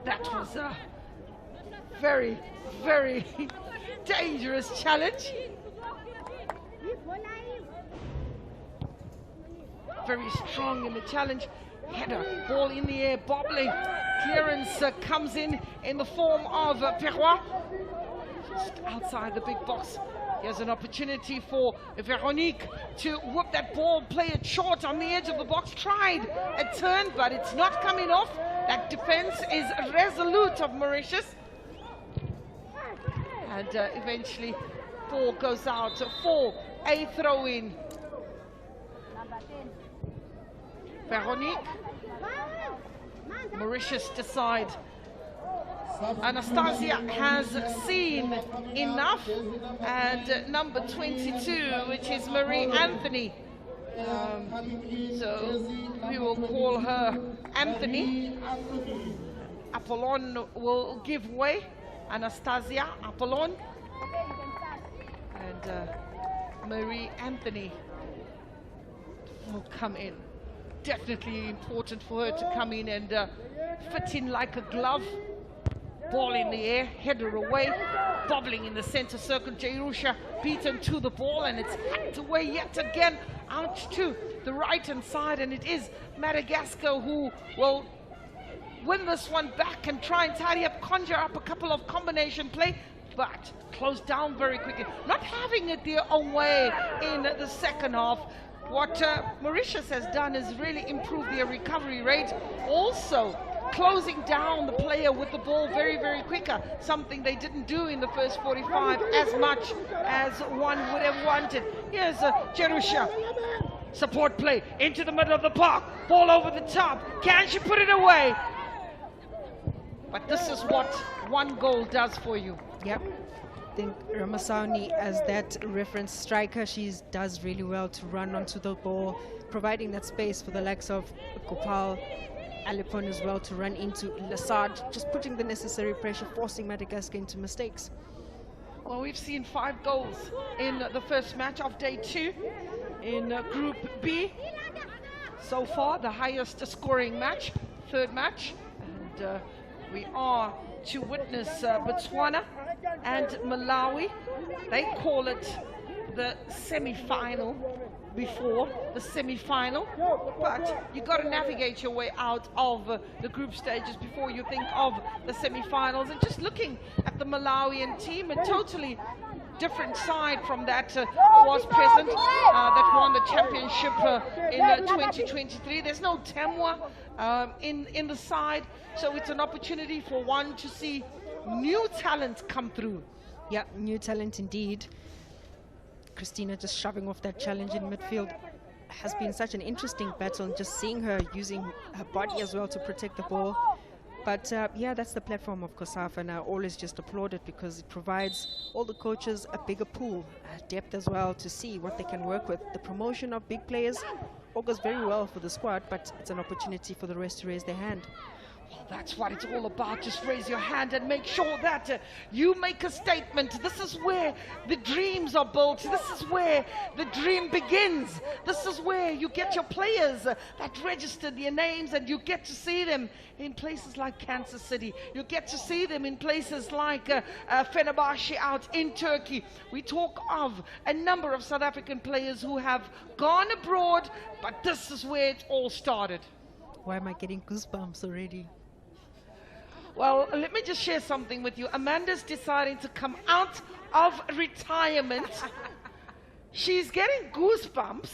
That was a very, very dangerous challenge. Very strong in the challenge. Header, ball in the air, bobbling. Clearance comes in the form of Perrois. Just outside the big box. Here's an opportunity for Veronique to whip that ball, play it short on the edge of the box. Tried a turn, but it's not coming off. That defense is resolute of Mauritius. And eventually, ball goes out for a throw-in. Veronique. Mauritius decide. Anastasia has seen enough, and number 22, which is Marie Anthony. So we will call her Anthony. Apollon will give way. Anastasia, Apollon, and Marie Anthony will come in. Definitely important for her to come in and fit in like a glove. Ball in the air, header away, bobbling in the center circle. Jerusha beaten to the ball, and it's hacked away yet again out to the right-hand side, and it is Madagascar who will win this one back and try and tidy up, conjure up a couple of combination play, but closed down very quickly. Not having it their own way in the second half. What Mauritius has done is really improve their recovery rate. Also, closing down the player with the ball very, very quicker, something they didn't do in the first 45 as much as one would have wanted. Here's Jerusha. Support play into the middle of the park. Ball over the top. Can she put it away? But this is what one goal does for you. Yep. I think Ramaswamy, as that reference striker, she does really well to run onto the ball, providing that space for the likes of Gopal Alipon as well to run into Lassard, just putting the necessary pressure, forcing Madagascar into mistakes. Well, we've seen 5 goals in the first match of day 2 in Group B. So far, the highest scoring match, third match. And we are to witness Botswana and Malawi. They call it the semi-final before the semi-final, but you got to navigate your way out of the group stages before you think of the semi-finals. And just looking at the Malawian team, a totally different side from that was present, that won the championship in 2023. There's no Temwa in the side, so it's an opportunity for one to see new talent come through. Yeah, new talent indeed. Christina just shoving off that challenge in midfield has been such an interesting battle, and just seeing her using her body as well to protect the ball. But yeah, that's the platform of COSAFA, and I always just applaud it because it provides all the coaches a bigger pool, depth as well, to see what they can work with. The promotion of big players all goes very well for the squad, but it's an opportunity for the rest to raise their hand. Well, that's what it's all about. Just raise your hand and make sure that you make a statement. This is where the dreams are built. This is where the dream begins. This is where you get your players that register their names, and you get to see them in places like Kansas City. You get to see them in places like Fenerbahce out in Turkey. We talk of a number of South African players who have gone abroad, but this is where it all started. Why am I getting goosebumps already? Well, let me just share something with you. Amanda's deciding to come out of retirement. She's getting goosebumps.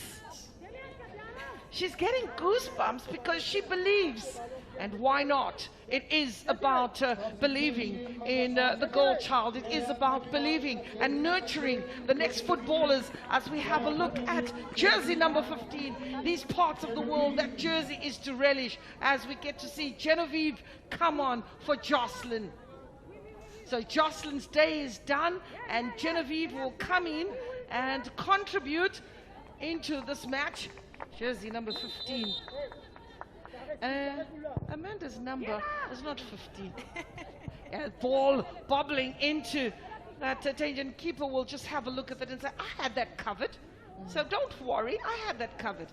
She's getting goosebumps because she believes. And why not? It is about believing in the goal child. It is about believing and nurturing the next footballers. As we have a look at jersey number 15, these parts of the world, that jersey is to relish as we get to see Genevieve come on for Jocelyn. So Jocelyn's day is done, and Genevieve will come in and contribute into this match. Jersey number 15. Amanda's number is not 15. Ball bobbling into that Tangian keeper will just have a look at it and say, I had that covered. So don't worry, I had that covered.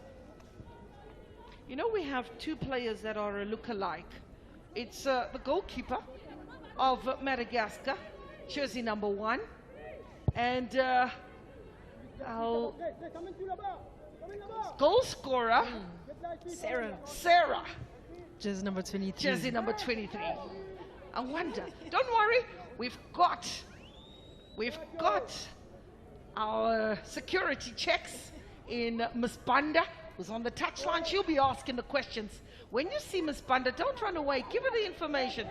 You know, we have 2 players that are a look-alike. It's the goalkeeper of Madagascar, jersey number 1, and our goal scorer, Sarah. Jersey number 23. Jersey number 23. I wonder. Don't worry. We've got our security checks in Miss Banda, who's on the touchline. She'll be asking the questions. When you see Miss Banda, don't run away. Give her the information.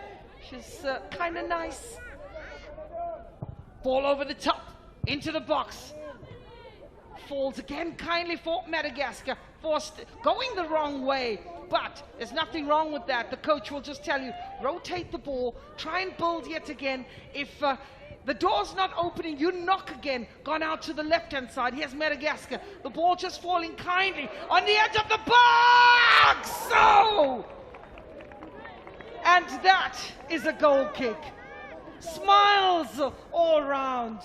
She's kind of nice. Ball over the top, into the box. Falls again kindly for Madagascar. Forced, going the wrong way, but there's nothing wrong with that. The coach will just tell you, rotate the ball, try and build yet again. If the door's not opening, you knock again. Gone out to the left-hand side. Here's Madagascar. The ball just falling kindly on the edge of the box. So, and that is a goal kick. Smiles all around.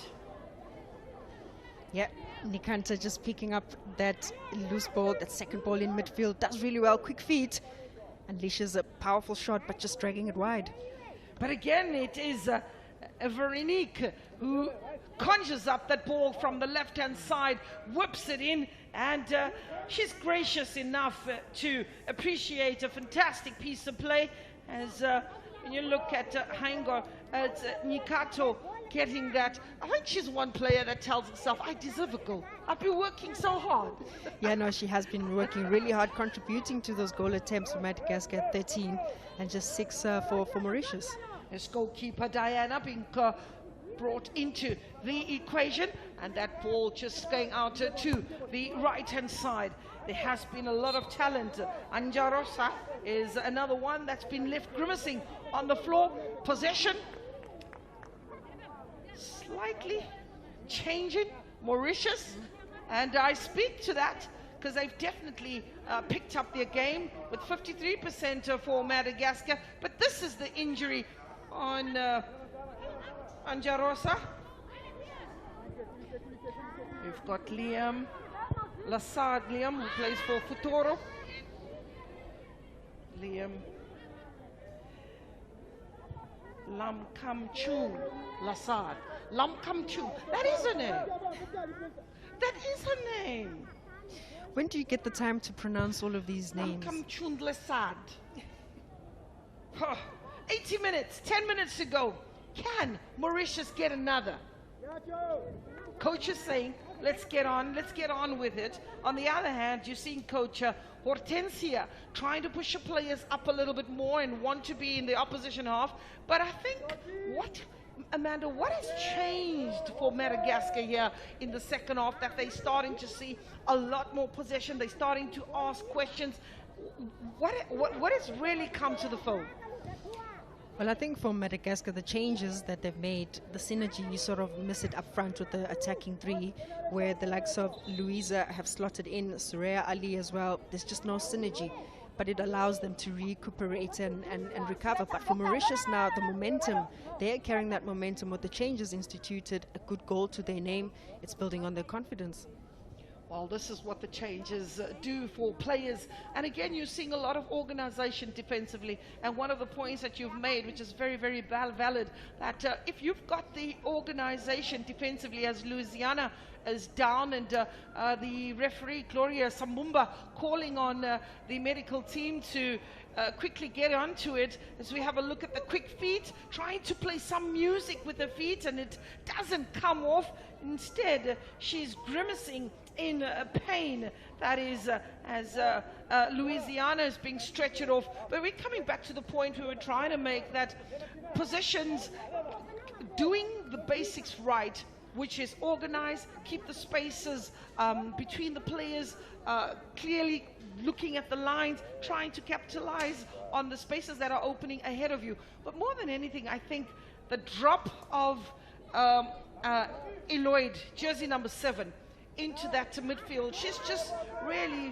Yeah, Nikanta just picking up that loose ball, that second ball in midfield, does really well. Quick feet, unleashes a powerful shot, but just dragging it wide. But again, it is Veronique who conjures up that ball from the left-hand side, whips it in, and she's gracious enough to appreciate a fantastic piece of play. As when you look at Haingo, at Nikato getting that, I think she's one player that tells herself, I deserve a goal. I've been working so hard. Yeah, no, she has been working really hard, contributing to those goal attempts for Madagascar at 13 and just 6 for Mauritius. This goalkeeper Diana being brought into the equation, and that ball just going out to the right-hand side. There has been a lot of talent. Anjarosa is another one that's been left grimacing on the floor. Possession slightly changing Mauritius, and I speak to that because they've definitely picked up their game with 53% for Madagascar. But this is the injury on Jarosa. We've got Liam Lassard, Liam, who plays for Futuro. Liam Lamkamchu Lassard. Lamkamchu. That is a name. That is a name. When do you get the time to pronounce all of these names? Lamkamchu Lassard. 80 minutes, 10 minutes to go. Can Mauritius get another? Coach is saying, let's get on with it. On the other hand, you're seeing Coach Hortensia trying to push the players up a little bit more and want to be in the opposition half. But I think, Amanda, what has changed for Madagascar here in the second half, that they're starting to see a lot more possession, they're starting to ask questions? What has really come to the fore? Well, I think for Madagascar, the changes that they've made, the synergy, you sort of miss it up front with the attacking three, where the likes of Louisa have slotted in, Suraya Ali as well. There's just no synergy, but it allows them to recuperate and recover. But for Mauritius now, the momentum, they're carrying that momentum with the changes instituted, a good goal to their name. It's building on their confidence. Well, this is what the changes do for players. And again, you're seeing a lot of organization defensively. And one of the points that you've made, which is very, very valid, that if you've got the organization defensively, as Louisiana is down, and the referee, Gloria Sambumba, calling on the medical team to quickly get onto it, as we have a look at the quick feet, trying to play some music with her feet, and it doesn't come off. Instead, she's grimacing in pain. That is as Louisiana is being stretched off. But we're coming back to the point we were trying to make, that positions, doing the basics right, which is organize, keep the spaces between the players, clearly looking at the lines, trying to capitalize on the spaces that are opening ahead of you. But more than anything, I think the drop of Eloyd, jersey number 7, into that midfield, she's just really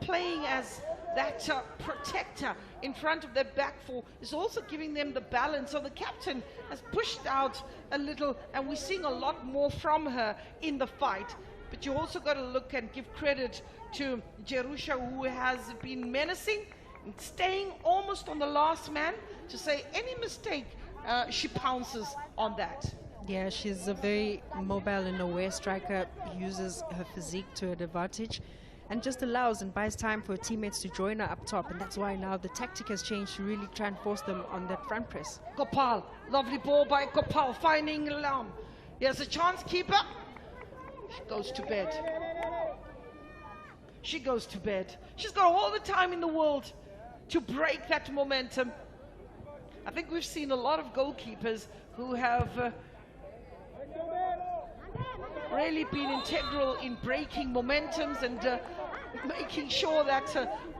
playing as that protector in front of their back four, is also giving them the balance. So the captain has pushed out a little, and we're seeing a lot more from her in the fight. But you also got to look and give credit to Jerusha, who has been menacing, staying almost on the last man, to say any mistake, she pounces on that. Yeah, she's a very mobile and aware striker, uses her physique to her advantage, and just allows and buys time for her teammates to join her up top. And that's why now the tactic has changed to really try and force them on that front press. Gopal, lovely ball by Gopal, finding Lam. Here's a chance, keeper. She goes to bed. She goes to bed. She's got all the time in the world to break that momentum. I think we've seen a lot of goalkeepers who have really been integral in breaking momentums and making sure that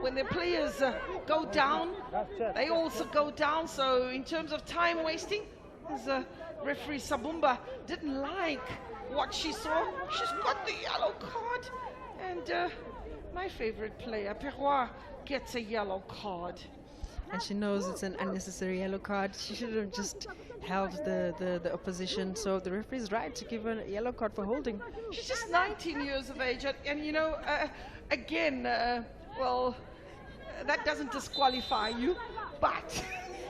when their players go down, they also go down. So in terms of time wasting, as referee Sabumba didn't like what she saw, she's got the yellow card. And my favorite player, Perrois, gets a yellow card. And she knows it's an unnecessary yellow card. She should have just held the opposition. So the referee is right to give her a yellow card for holding. She's just 19 years of age. And you know, again, well, that doesn't disqualify you, but...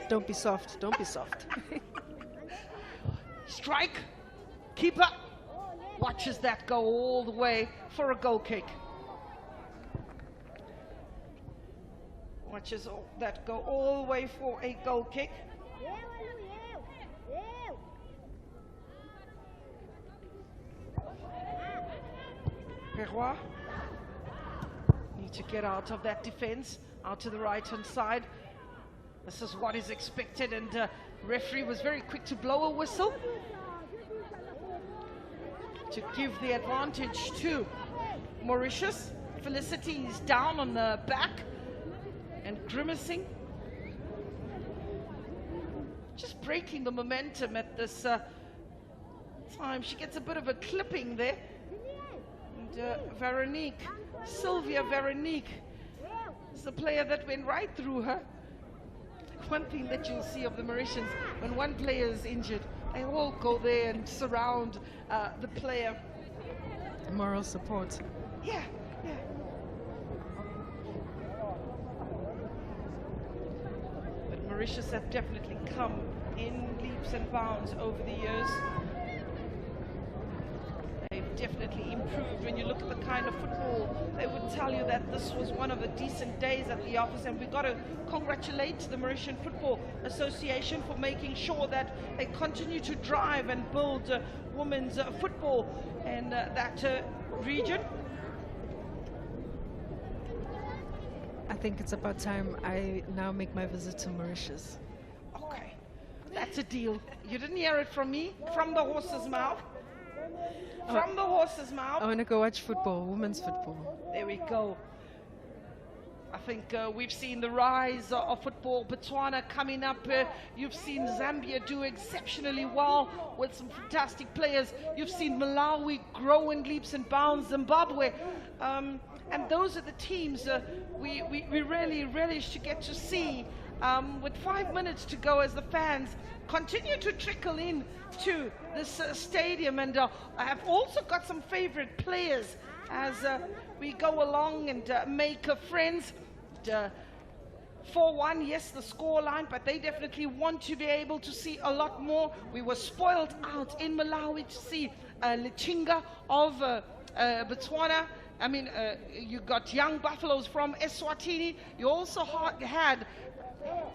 Don't be soft. Don't be soft. Strike. Keeper watches that go all the way for a goal kick. Watches that go all the way for a goal kick. Perrois need to get out of that defense, out to the right-hand side. This is what is expected, and referee was very quick to blow a whistle to give the advantage to Mauritius. Felicity is down on the back and grimacing, just breaking the momentum at this time. She gets a bit of a clipping there, and Veronique, Sylvia Veronique, is the player that went right through her. One thing that you'll see of the Mauritians, when one player is injured, they all go there and surround the player. Moral support. Yeah, yeah. But Mauritius have definitely come in leaps and bounds over the years. They've definitely improved. When you look at the kind of football, they would tell you that this was one of the decent days at the office, and we've got to congratulate the Mauritian Football Association for making sure that they continue to drive and build women's football in that region. I think it's about time I now make my visit to Mauritius. Okay, that's a deal. You didn't hear it from me, from the horse's mouth. From the horse's mouth. I want to go watch football, women's football. There we go. I think we've seen the rise of football. Botswana coming up. You've seen Zambia do exceptionally well with some fantastic players. You've seen Malawi grow in leaps and bounds. Zimbabwe. And those are the teams we really relish to get to see. With 5 minutes to go as the fans continue to trickle in to this stadium. And I have also got some favorite players as we go along and make friends. 4-1, yes, the scoreline, but they definitely want to be able to see a lot more. We were spoiled out in Malawi to see Lechinga of Botswana. I mean, you got young buffaloes from Eswatini. You also had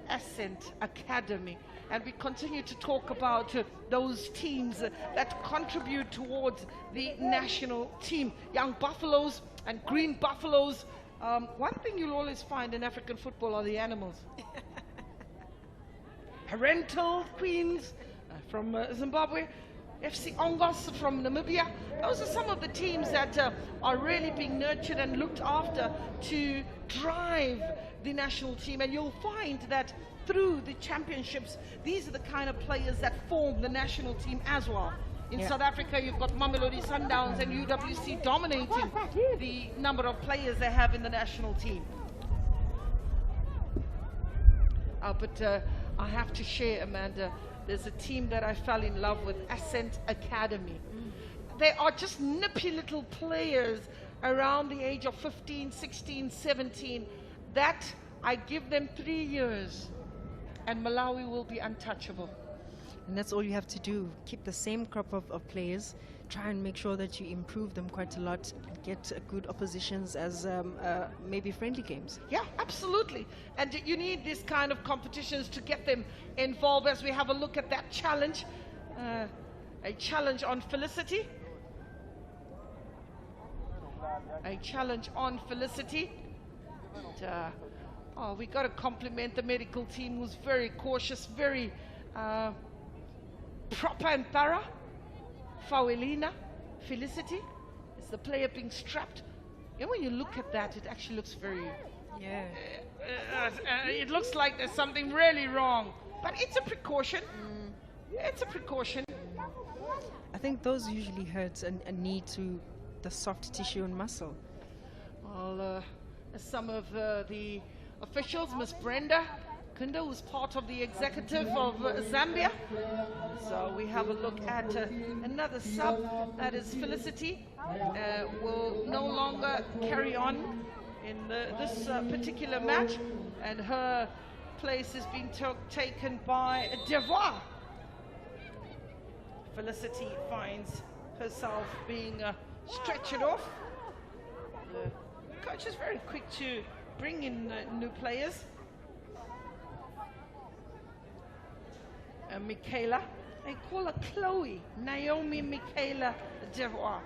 Ascent Academy, and we continue to talk about those teams that contribute towards the national team. Young buffaloes and green buffaloes. One thing you'll always find in African football are the animals. Parental Queens from Zimbabwe, FC Ongos from Namibia. Those are some of the teams that are really being nurtured and looked after to drive the national team. And you'll find that through the championships, these are the kind of players that form the national team as well. In South Africa, you've got Mamelodi Sundowns and UWC dominating the number of players they have in the national team. But I have to share, Amanda, there's a team that I fell in love with, Ascent Academy. They are just nippy little players around the age of 15, 16, 17. That I give them 3 years and Malawi will be untouchable. And that's all you have to do. Keep the same crop of players. Try and make sure that you improve them quite a lot. Get good oppositions as maybe friendly games. Yeah, absolutely. And you need this kind of competitions to get them involved. As we have a look at that challenge, a challenge on Felicity. A challenge on Felicity. And, we got to compliment the medical team, who's very cautious, very proper and thorough. Fawelina, Felicity is the player being strapped. And when you look at that, it actually looks very... Yeah. It looks like there's something really wrong. But it's a precaution. It's a precaution. I think those usually hurt a knee to the soft tissue and muscle. Well, some of the officials, Miss Brenda Kunda, who's part of the executive of Zambia. So we have a look at another sub, that is Felicity, will no longer carry on in this particular match, and her place is being taken by Devoir. Felicity finds herself being stretchered off. The coach is very quick to bring in new players. Michaela, they call her Chloe, Naomi Michaela Devoir.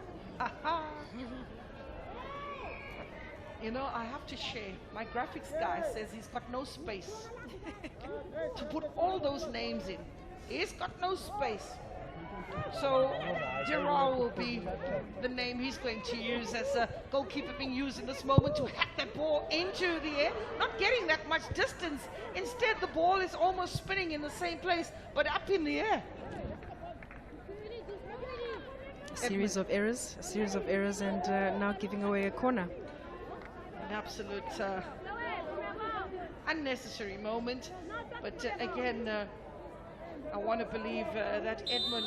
You know, I have to share, my graphics guy says he's got no space to put all those names in. He's got no space. So Devoir will be the name he's going to use as a goalkeeper being used in this moment to hack that ball into the air, not getting that much distance. Instead, the ball is almost spinning in the same place, but up in the air. A series of errors, and now giving away a corner. An absolute unnecessary moment, but again, I want to believe that Edmund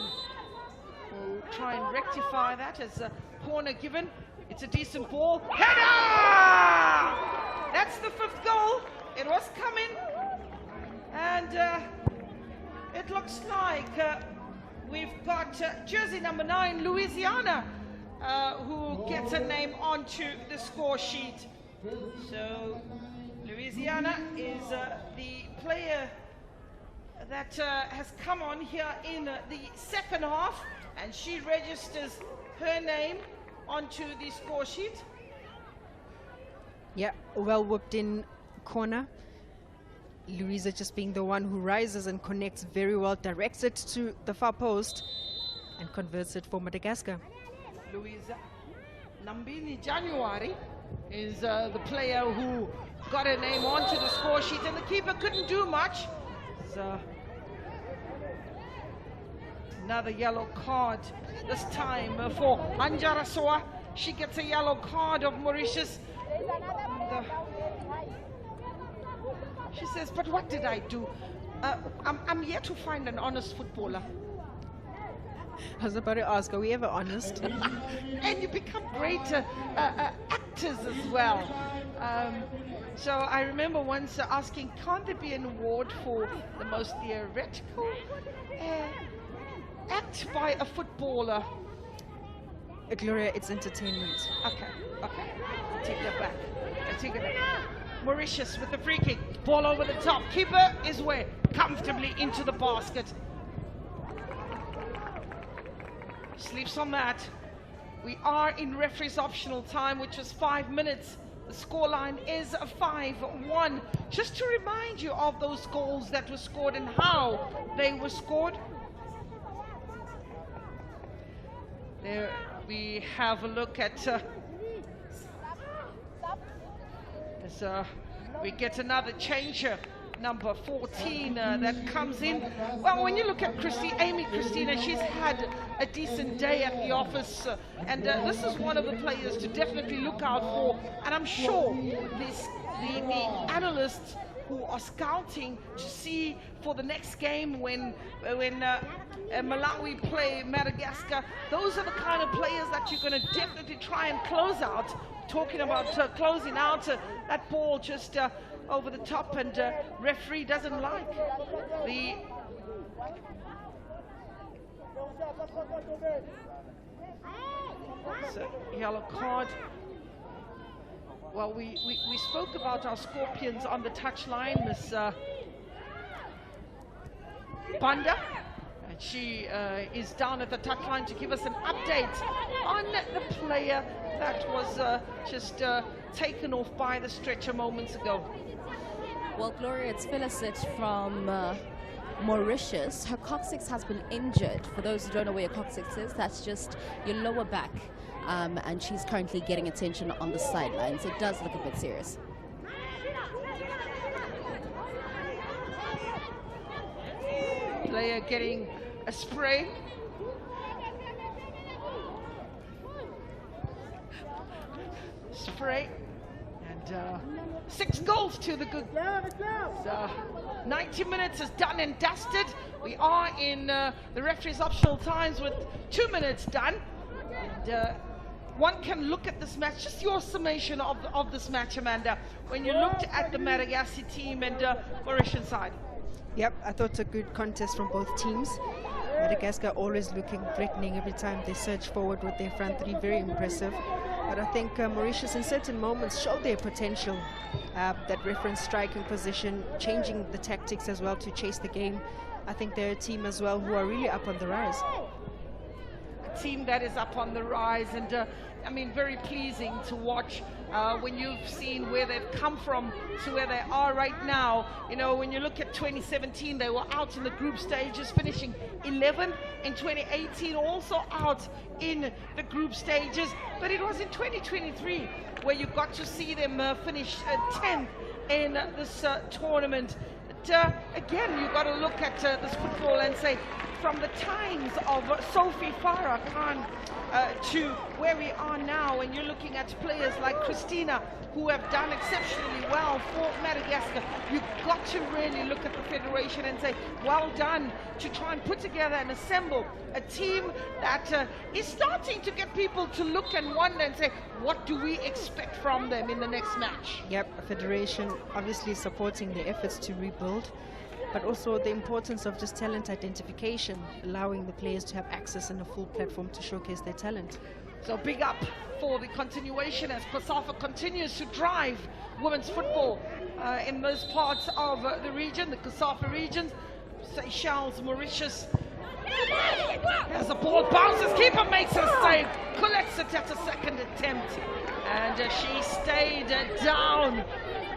will try and rectify that as a corner given. It's a decent ball. Header! That's the 5th goal. It was coming, and it looks like we've got jersey number 9, Louisiana, who gets a name onto the score sheet. So Louisiana is the player that has come on here in the second half, and she registers her name onto the score sheet. Yeah, well whipped in corner. Louisa just being the one who rises and connects very well, directs it to the far post and converts it for Madagascar. Louisa Nambini January is the player who got her name onto the score sheet, and the keeper couldn't do much. Another yellow card, this time for Anjarasoa. She gets a yellow card of Mauritius. She says, but what did I do? I'm yet to find an honest footballer. I was about to ask, are we ever honest? And you become great actors as well. So I remember once asking, can't there be an award for the most theoretical act by a footballer? Gloria, it's entertainment. Okay. I take that back. I take it back. Mauritius with the free kick. Ball over the top. Keeper is where? Comfortably into the basket. Sleeps on that. We are in referee's optional time, which was 5 minutes. The scoreline is 5-1. Just to remind you of those goals that were scored and how they were scored. There we have a look at as we get another changer, number 14 that comes in. Well, when you look at Amy Christina, she's had a decent day at the office, and this is one of the players to definitely look out for. And I'm sure the analysts who are scouting to see for the next game when Malawi play Madagascar, those are the kind of players that you're going to definitely try and close out. Talking about closing out, that ball just over the top, and referee doesn't like the yellow card. Well, we spoke about our Scorpions on the touchline, Miss Banda, and she is down at the touchline to give us an update on the player that was just taken off by the stretcher moments ago. Well, Gloria, it's Felicit from Mauritius. Her coccyx has been injured. For those who don't know where your coccyx is, that's just your lower back. And she's currently getting attention on the sidelines. It does look a bit serious. Player getting a spray. Spray. And 6 goals to the good. 90 minutes is done and dusted. We are in the referee's optional times with 2 minutes done. And one can look at this match, just your summation of this match, Amanda, when you looked at the Madagascar team and Mauritian side. Yep, I thought it's a good contest from both teams. Madagascar always looking threatening every time they surge forward with their front three, very impressive. But I think Mauritius in certain moments showed their potential. That reference striking position, changing the tactics as well to chase the game. I think they're a team as well who are really up on the rise. A team that is up on the rise, and I mean, very pleasing to watch when you've seen where they've come from to where they are right now. You know, when you look at 2017, they were out in the group stages, finishing 11. In 2018, also out in the group stages. But it was in 2023 where you got to see them finish 10th in this tournament. But again, you've got to look at this football and say, from the times of Sophie Farah Khan to where we are now, and you're looking at players like Christina who have done exceptionally well for Madagascar. You've got to really look at the federation and say, well done, to try and put together and assemble a team that is starting to get people to look and wonder and say, what do we expect from them in the next match? Yep, a federation obviously supporting the efforts to rebuild, but also the importance of just talent identification, allowing the players to have access and a full platform to showcase their talent. So big up for the continuation as COSAFA continues to drive women's football in most parts of the region, the COSAFA regions, Seychelles, Mauritius. As the ball bounces, keeper makes a save, collects it at a second attempt, and she stayed down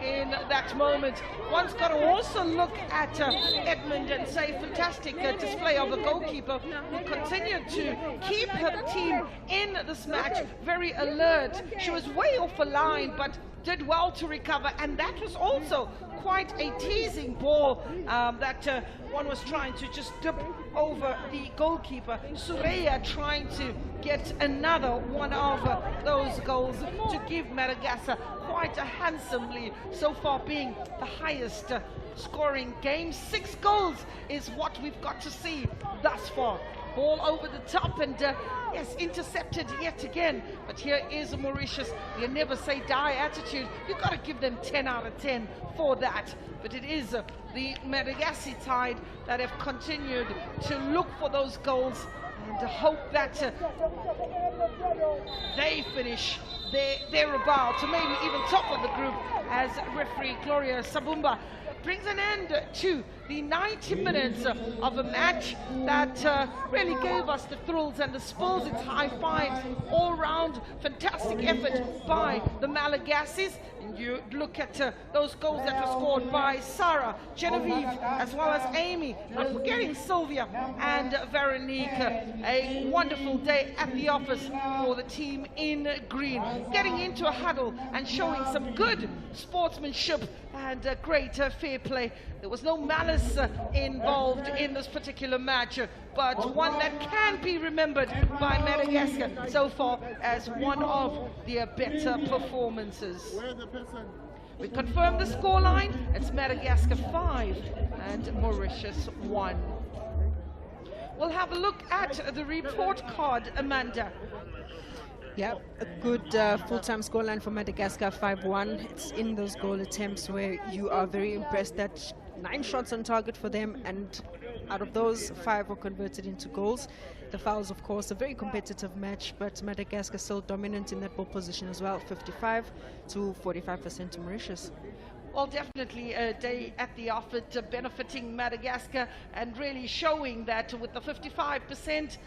in that moment. One's got to also look at Edmund and say fantastic display of the goalkeeper who continued to keep her team in this match very alert. She was way off the line but did well to recover, and that was also quite a teasing ball that one was trying to just dip over the goalkeeper. Sureya trying to get another one of those goals to give Madagascar quite a handsome lead, so far being the highest scoring game. 6 goals is what we've got to see thus far. Ball over the top and yes, intercepted yet again. But here is Mauritius. You never say die attitude. You've got to give them 10 out of 10 for that. But it is the Madagascar side that have continued to look for those goals and hope that they finish thereabouts, or maybe even top of the group, as referee Gloria Sabumba brings an end to the 90 minutes of a match that really gave us the thrills and the spills. It's high fives all round, fantastic effort by the Malagasys. And you look at those goals that were scored by Sarah, Genevieve, as well as Amy, not forgetting Sylvia and Veronique. A wonderful day at the office for the team in green, getting into a huddle and showing some good sportsmanship and great fair play. There was no malice involved in this particular match, but one that can be remembered by Madagascar so far as one of their better performances. We confirm the scoreline. It's Madagascar 5 and Mauritius 1. We'll have a look at the report card, Amanda. Yeah, a good full-time scoreline for Madagascar, 5-1. It's in those goal attempts where you are very impressed that 9 shots on target for them, and out of those, 5 were converted into goals. The fouls, of course, a very competitive match, but Madagascar still dominant in that ball position as well, 55 to 45% to Mauritius. Well, definitely a day at the office benefiting Madagascar and really showing that with the 55%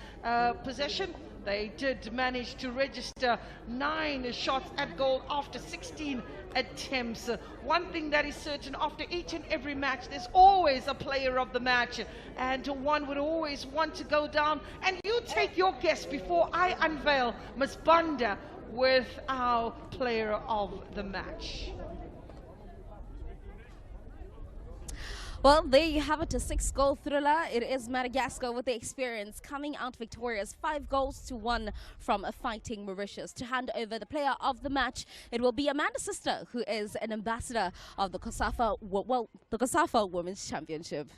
possession, they did manage to register 9 shots at goal after 16 attempts. One thing that is certain, after each and every match, there's always a player of the match, and one would always want to go down. And you take your guess before I unveil Ms. Banda with our player of the match. Well, there you have it, a 6-goal thriller. It is Madagascar with the experience coming out victorious, 5 goals to 1 from a fighting Mauritius. To hand over the player of the match, it will be Amanda's sister, who is an ambassador of the COSAFA Women's Championship.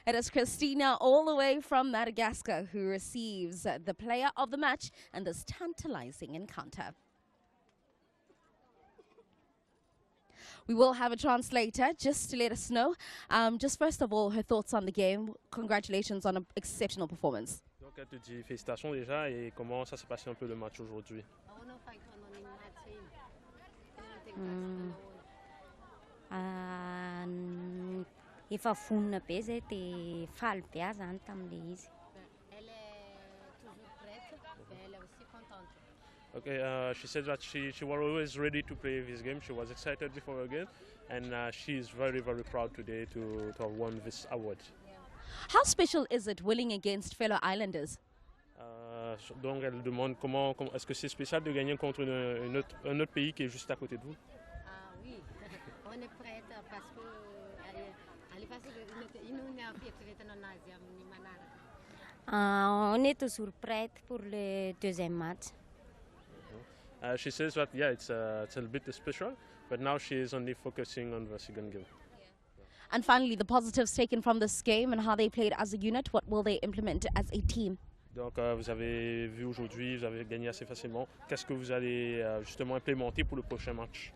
It is Christina, all the way from Madagascar, who receives the player of the match and this tantalizing encounter. We will have a translator just to let us know. Just first of all, her thoughts on the game. Congratulations on an exceptional performance. Donc elle te dit félicitations déjà, et comment ça s'est passé un peu le match aujourd'hui? Efa vonona be zay dia faly be azy zany tamin'ilay izy. Okay, she said that she was always ready to play this game. She was excited before the game, and she is very, very proud today to have won this award. How special is it winning against fellow islanders? Donc elle demande comment est-ce que c'est spécial de gagner contre un autre pays qui est juste à côté de vous? Ah oui, on est prête parce que elle est facile de nous On est toujours prête pour le deuxième match. She says that, yeah, it's a little bit special, but now she is only focusing on the second game. And finally, the positives taken from this game and how they played as a unit, what will they implement as a team? Donc vous avez vu aujourd'hui, vous avez gagné assez facilement. Qu'est-ce que vous allez justement implémenter pour le prochain match?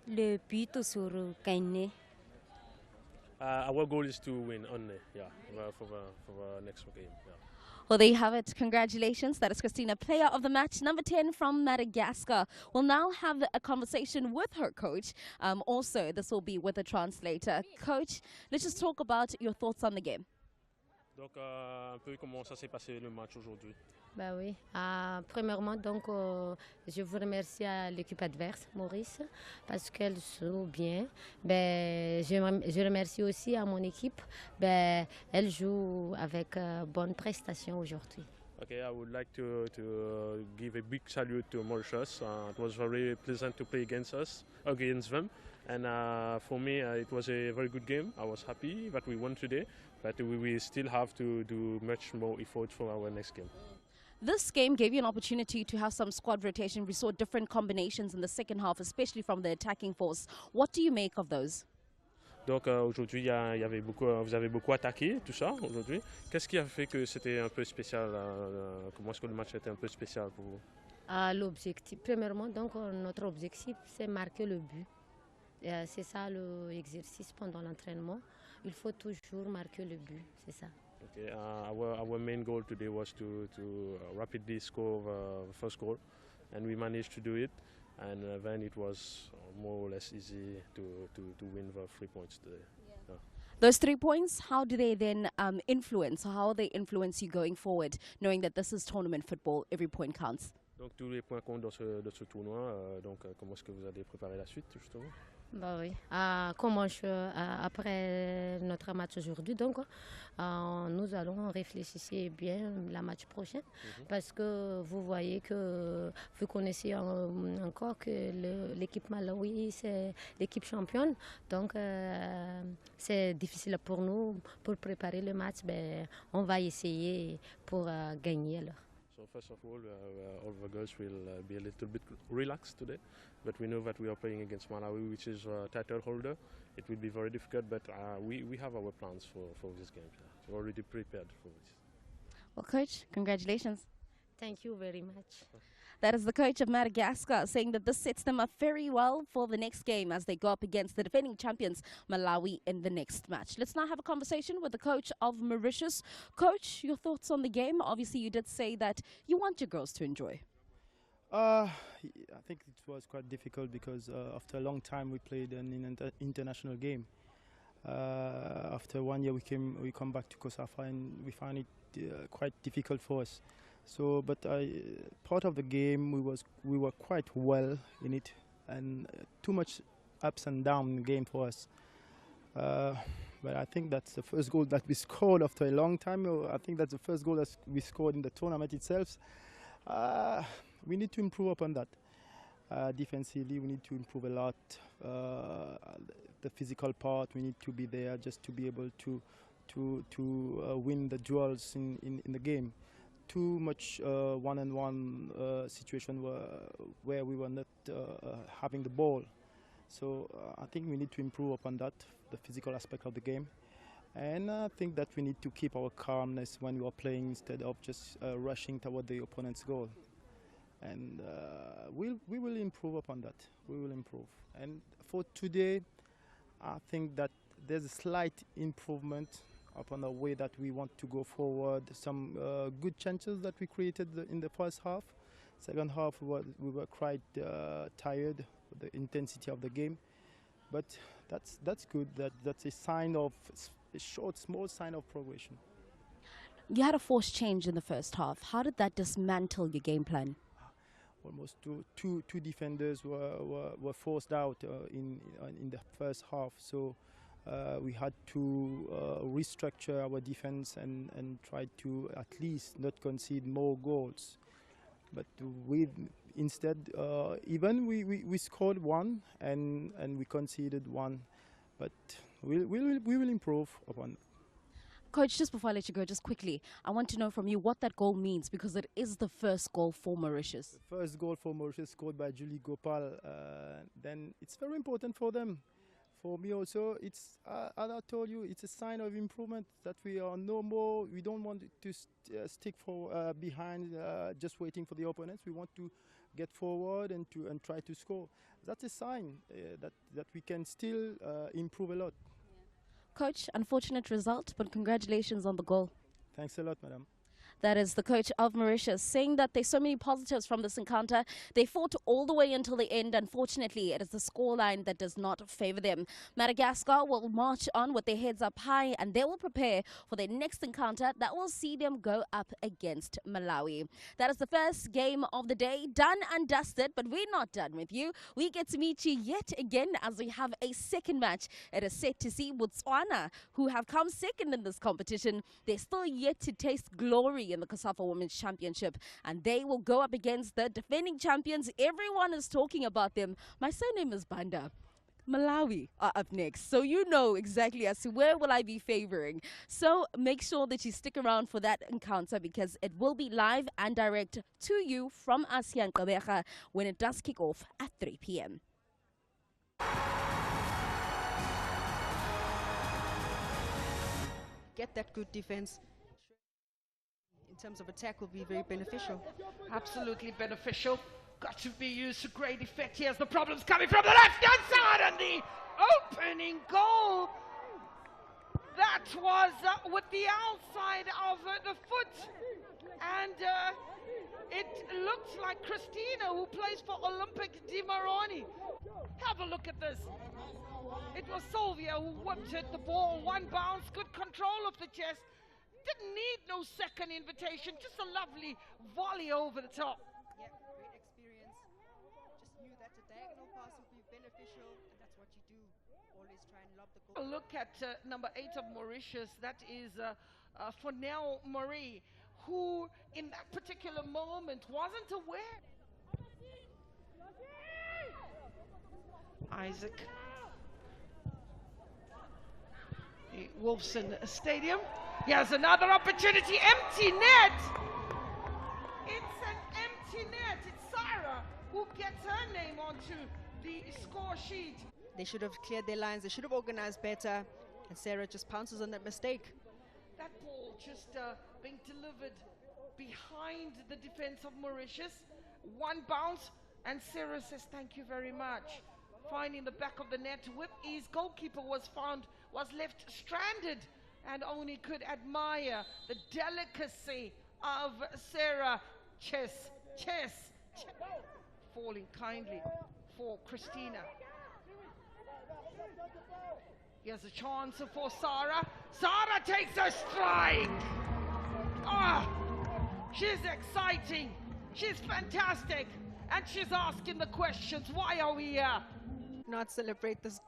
Le but toujours gagner. Our goal is to win only, yeah, for the next game. Yeah. Well, there you have it. Congratulations. That is Christina, player of the match, number 10 from Madagascar. We'll now have a conversation with her coach. Also, this will be with a translator. Coach, let's just talk about your thoughts on the game. Donc, un peu comment ça s'est passé le match aujourd'hui? Bah oui. Premièrement, donc, je vous remercie à l'équipe adverse, Maurice, parce qu'elle joue bien. Je remercie aussi à mon équipe. Elle joue avec bonne prestation aujourd'hui. Okay, I would like to give a big salute to Mauritius. It was very pleasant to play against them. And for me, it was a very good game. I was happy that we won today, but we will still have to do much more effort for our next game. This game gave you an opportunity to have some squad rotation. We saw different combinations in the second half, especially from the attacking force. What do you make of those? Donc aujourd'hui, vous avez beaucoup attaqué, tout ça, aujourd'hui. Qu'est-ce qui a fait que c'était un peu spécial? Comment est-ce que le match était un peu spécial pour vous? L'objectif, premièrement, donc, notre objectif, c'est marquer le but. C'est ça l'exercice pendant l'entraînement. Il faut toujours marquer le but, c'est ça. Okay, our main goal today was to rapidly score the first goal, and we managed to do it. And then it was more or less easy to win the 3 points today. Yeah. Those 3 points, how do they then influence, how they influence you going forward, knowing that this is tournament football, every point counts? Donc tous les points comptent dans ce tournoi. Comment est-ce que vous allez préparer la suite justement? Bah oui. Après notre match aujourd'hui, donc nous allons réfléchir bien la match prochaine, parce que vous voyez que vous connaissez encore que l'équipe Malawi c'est l'équipe championne, donc c'est difficile pour nous pour préparer le match. On va essayer pour gagner alors. So first of all the girls will be a little bit relaxed today, but we know that we are playing against Malawi, which is a title holder. It will be very difficult, but we have our plans for this game. So we're already prepared for this. Well, Coach, congratulations. Thank you very much. That is the coach of Madagascar saying that this sets them up very well for the next game as they go up against the defending champions, Malawi, in the next match. Let's now have a conversation with the coach of Mauritius. Coach, your thoughts on the game? Obviously, you did say that you want your girls to enjoy. I think it was quite difficult because after a long time we played an international game. After 1 year we come back to COSAFA and we find it quite difficult for us. So, but part of the game we were quite well in it, and too much ups and downs in the game for us. But I think that's the first goal that we scored after a long time. I think that's the first goal that we scored in the tournament itself. We need to improve upon that. Defensively, we need to improve a lot. The physical part, we need to be there just to be able to win the duels in the game. Too much one-on-one situation where we were not having the ball. So I think we need to improve upon that, the physical aspect of the game. And I think that we need to keep our calmness when we are playing instead of just rushing toward the opponent's goal. And we will improve upon that. We will improve. And for today, I think that there's a slight improvement upon the way that we want to go forward. Some good chances that we created in the first half. Second half, we were quite tired with the intensity of the game. But that's good. That's a sign of a small sign of progression. You had a forced change in the first half. How did that dismantle your game plan? Almost two defenders were forced out in the first half. So we had to restructure our defense and try to at least not concede more goals. But instead, even we scored one and we conceded one, but we will improve upon it. Coach, just before I let you go, just quickly, I want to know from you what that goal means, because it is the first goal for Mauritius. The first goal for Mauritius scored by Julie Gopal. Then it's very important for them. For me also, it's as I told you, it's a sign of improvement that we are no more. We don't want to stick for behind, just waiting for the opponents. We want to get forward and try to score. That's a sign that we can still improve a lot. Coach, unfortunate result, but congratulations on the goal. Thanks a lot, madam. That is the coach of Mauritius, saying that there's so many positives from this encounter. They fought all the way until the end. Unfortunately, it is the scoreline that does not favor them. Madagascar will march on with their heads up high, and they will prepare for their next encounter that will see them go up against Malawi. That is the first game of the day, done and dusted, but we're not done with you. We get to meet you yet again as we have a second match. It is set to see Botswana, who have come second in this competition. They're still yet to taste glory in the COSAFA Women's Championship, and they will go up against the defending champions. Everyone is talking about them. My surname is Banda. Malawi are up next, so you know exactly as to where will I be favoring. So make sure that you stick around for that encounter, because it will be live and direct to you from ASEAN Qabeja when it does kick off at 3 p.m. Get that good defense. In terms of attack, will be very beneficial. Absolutely beneficial. Got to be used to great effect. Here's the problems coming from the left-hand side, and the opening goal. That was with the outside of the foot. And it looked like Christina, who plays for Olympic di Maroni. Have a look at this. It was Sylvia who whipped it. The ball, one bounce, good control of the chest. Didn't need no second invitation, just a lovely volley over the top. Yeah, great experience. Just knew that a diagonal pass would be beneficial, and that's what you do. Always try and lob the goal. A look at number 8 of Mauritius, that is Fonel Marie, who in that particular moment wasn't aware. Isaac. The Wolfson Stadium. Here's another opportunity, empty net. It's an empty net. It's Sarah who gets her name onto the score sheet. They should have cleared their lines. They should have organized better. And Sarah just pounces on that mistake. That ball just being delivered behind the defense of Mauritius. One bounce, and Sarah says, thank you very much. Finding the back of the net with ease. Goalkeeper was left stranded, and only could admire the delicacy of Sarah. Chess. Falling kindly for Christina. Here's a chance for Sarah. Sarah takes a strike. She's exciting. She's fantastic. And she's asking the questions. Why are we here? Not celebrate this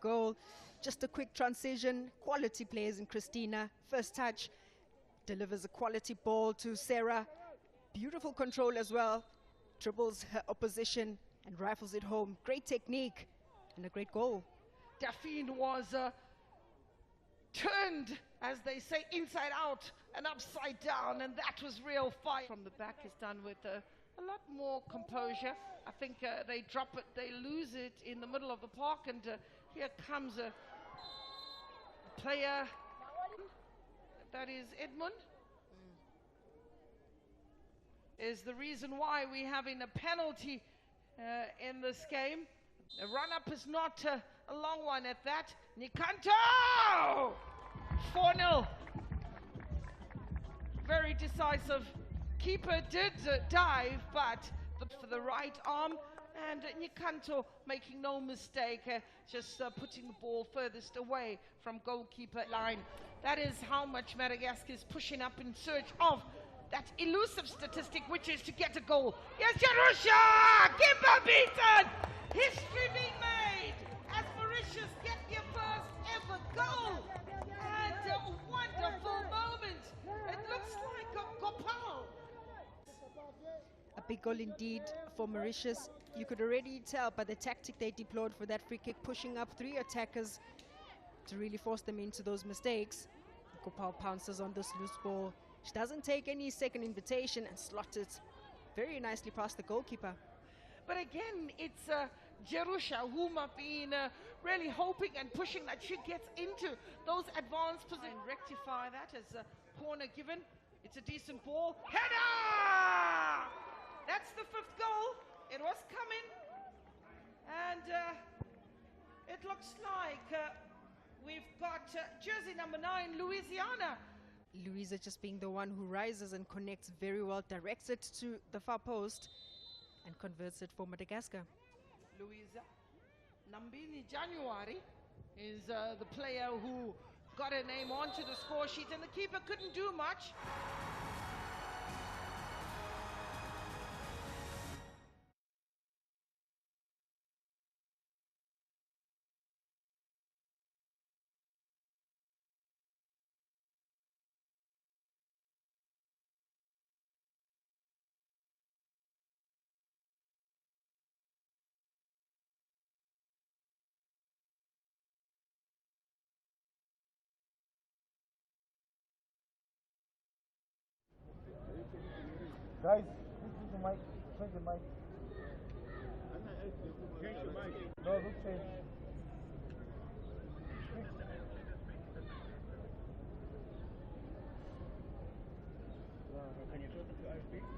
goal. Just a quick transition. Quality players in Christina. First touch. Delivers a quality ball to Sarah. Beautiful control as well. Dribbles her opposition and rifles it home. Great technique and a great goal. Daphne was turned, as they say, inside out and upside down, and that was real fire. From the back is done with a lot more composure. I think they drop it, they lose it in the middle of the park, and here comes a player, that is Edmund. Is the reason why we're having a penalty in this game. The run-up is not a long one at that. Nikanto! 4-0. Very decisive. Keeper did dive, but for the right arm. And Nikanto making no mistake, just putting the ball furthest away from goalkeeper line. That is how much Madagascar is pushing up in search of that elusive statistic, which is to get a goal. Yes, Jerusha! Keeper beaten! History being made as Mauritius get their first ever goal. And a wonderful moment. It looks like a Gopal. A big goal indeed for Mauritius. You could already tell by the tactic they deployed for that free kick, pushing up 3 attackers to really force them into those mistakes. Gopal pounces on this loose ball. She doesn't take any second invitation and slots it very nicely past the goalkeeper. But again, it's Jerusha whom I've been really hoping and pushing that she gets into those advanced positions. And rectify that as a corner given. It's a decent ball. Header! That's the 5th goal. It was coming. And it looks like we've got jersey number 9, Louisiana. Louisa just being the one who rises and connects very well, directs it to the far post and converts it for Madagascar. Louisa Nambini January is the player who got her name onto the score sheet, and the keeper couldn't do much. Guys, this is the mic. Change the mic. Change the mic. No, look, change. Can you talk to ISP?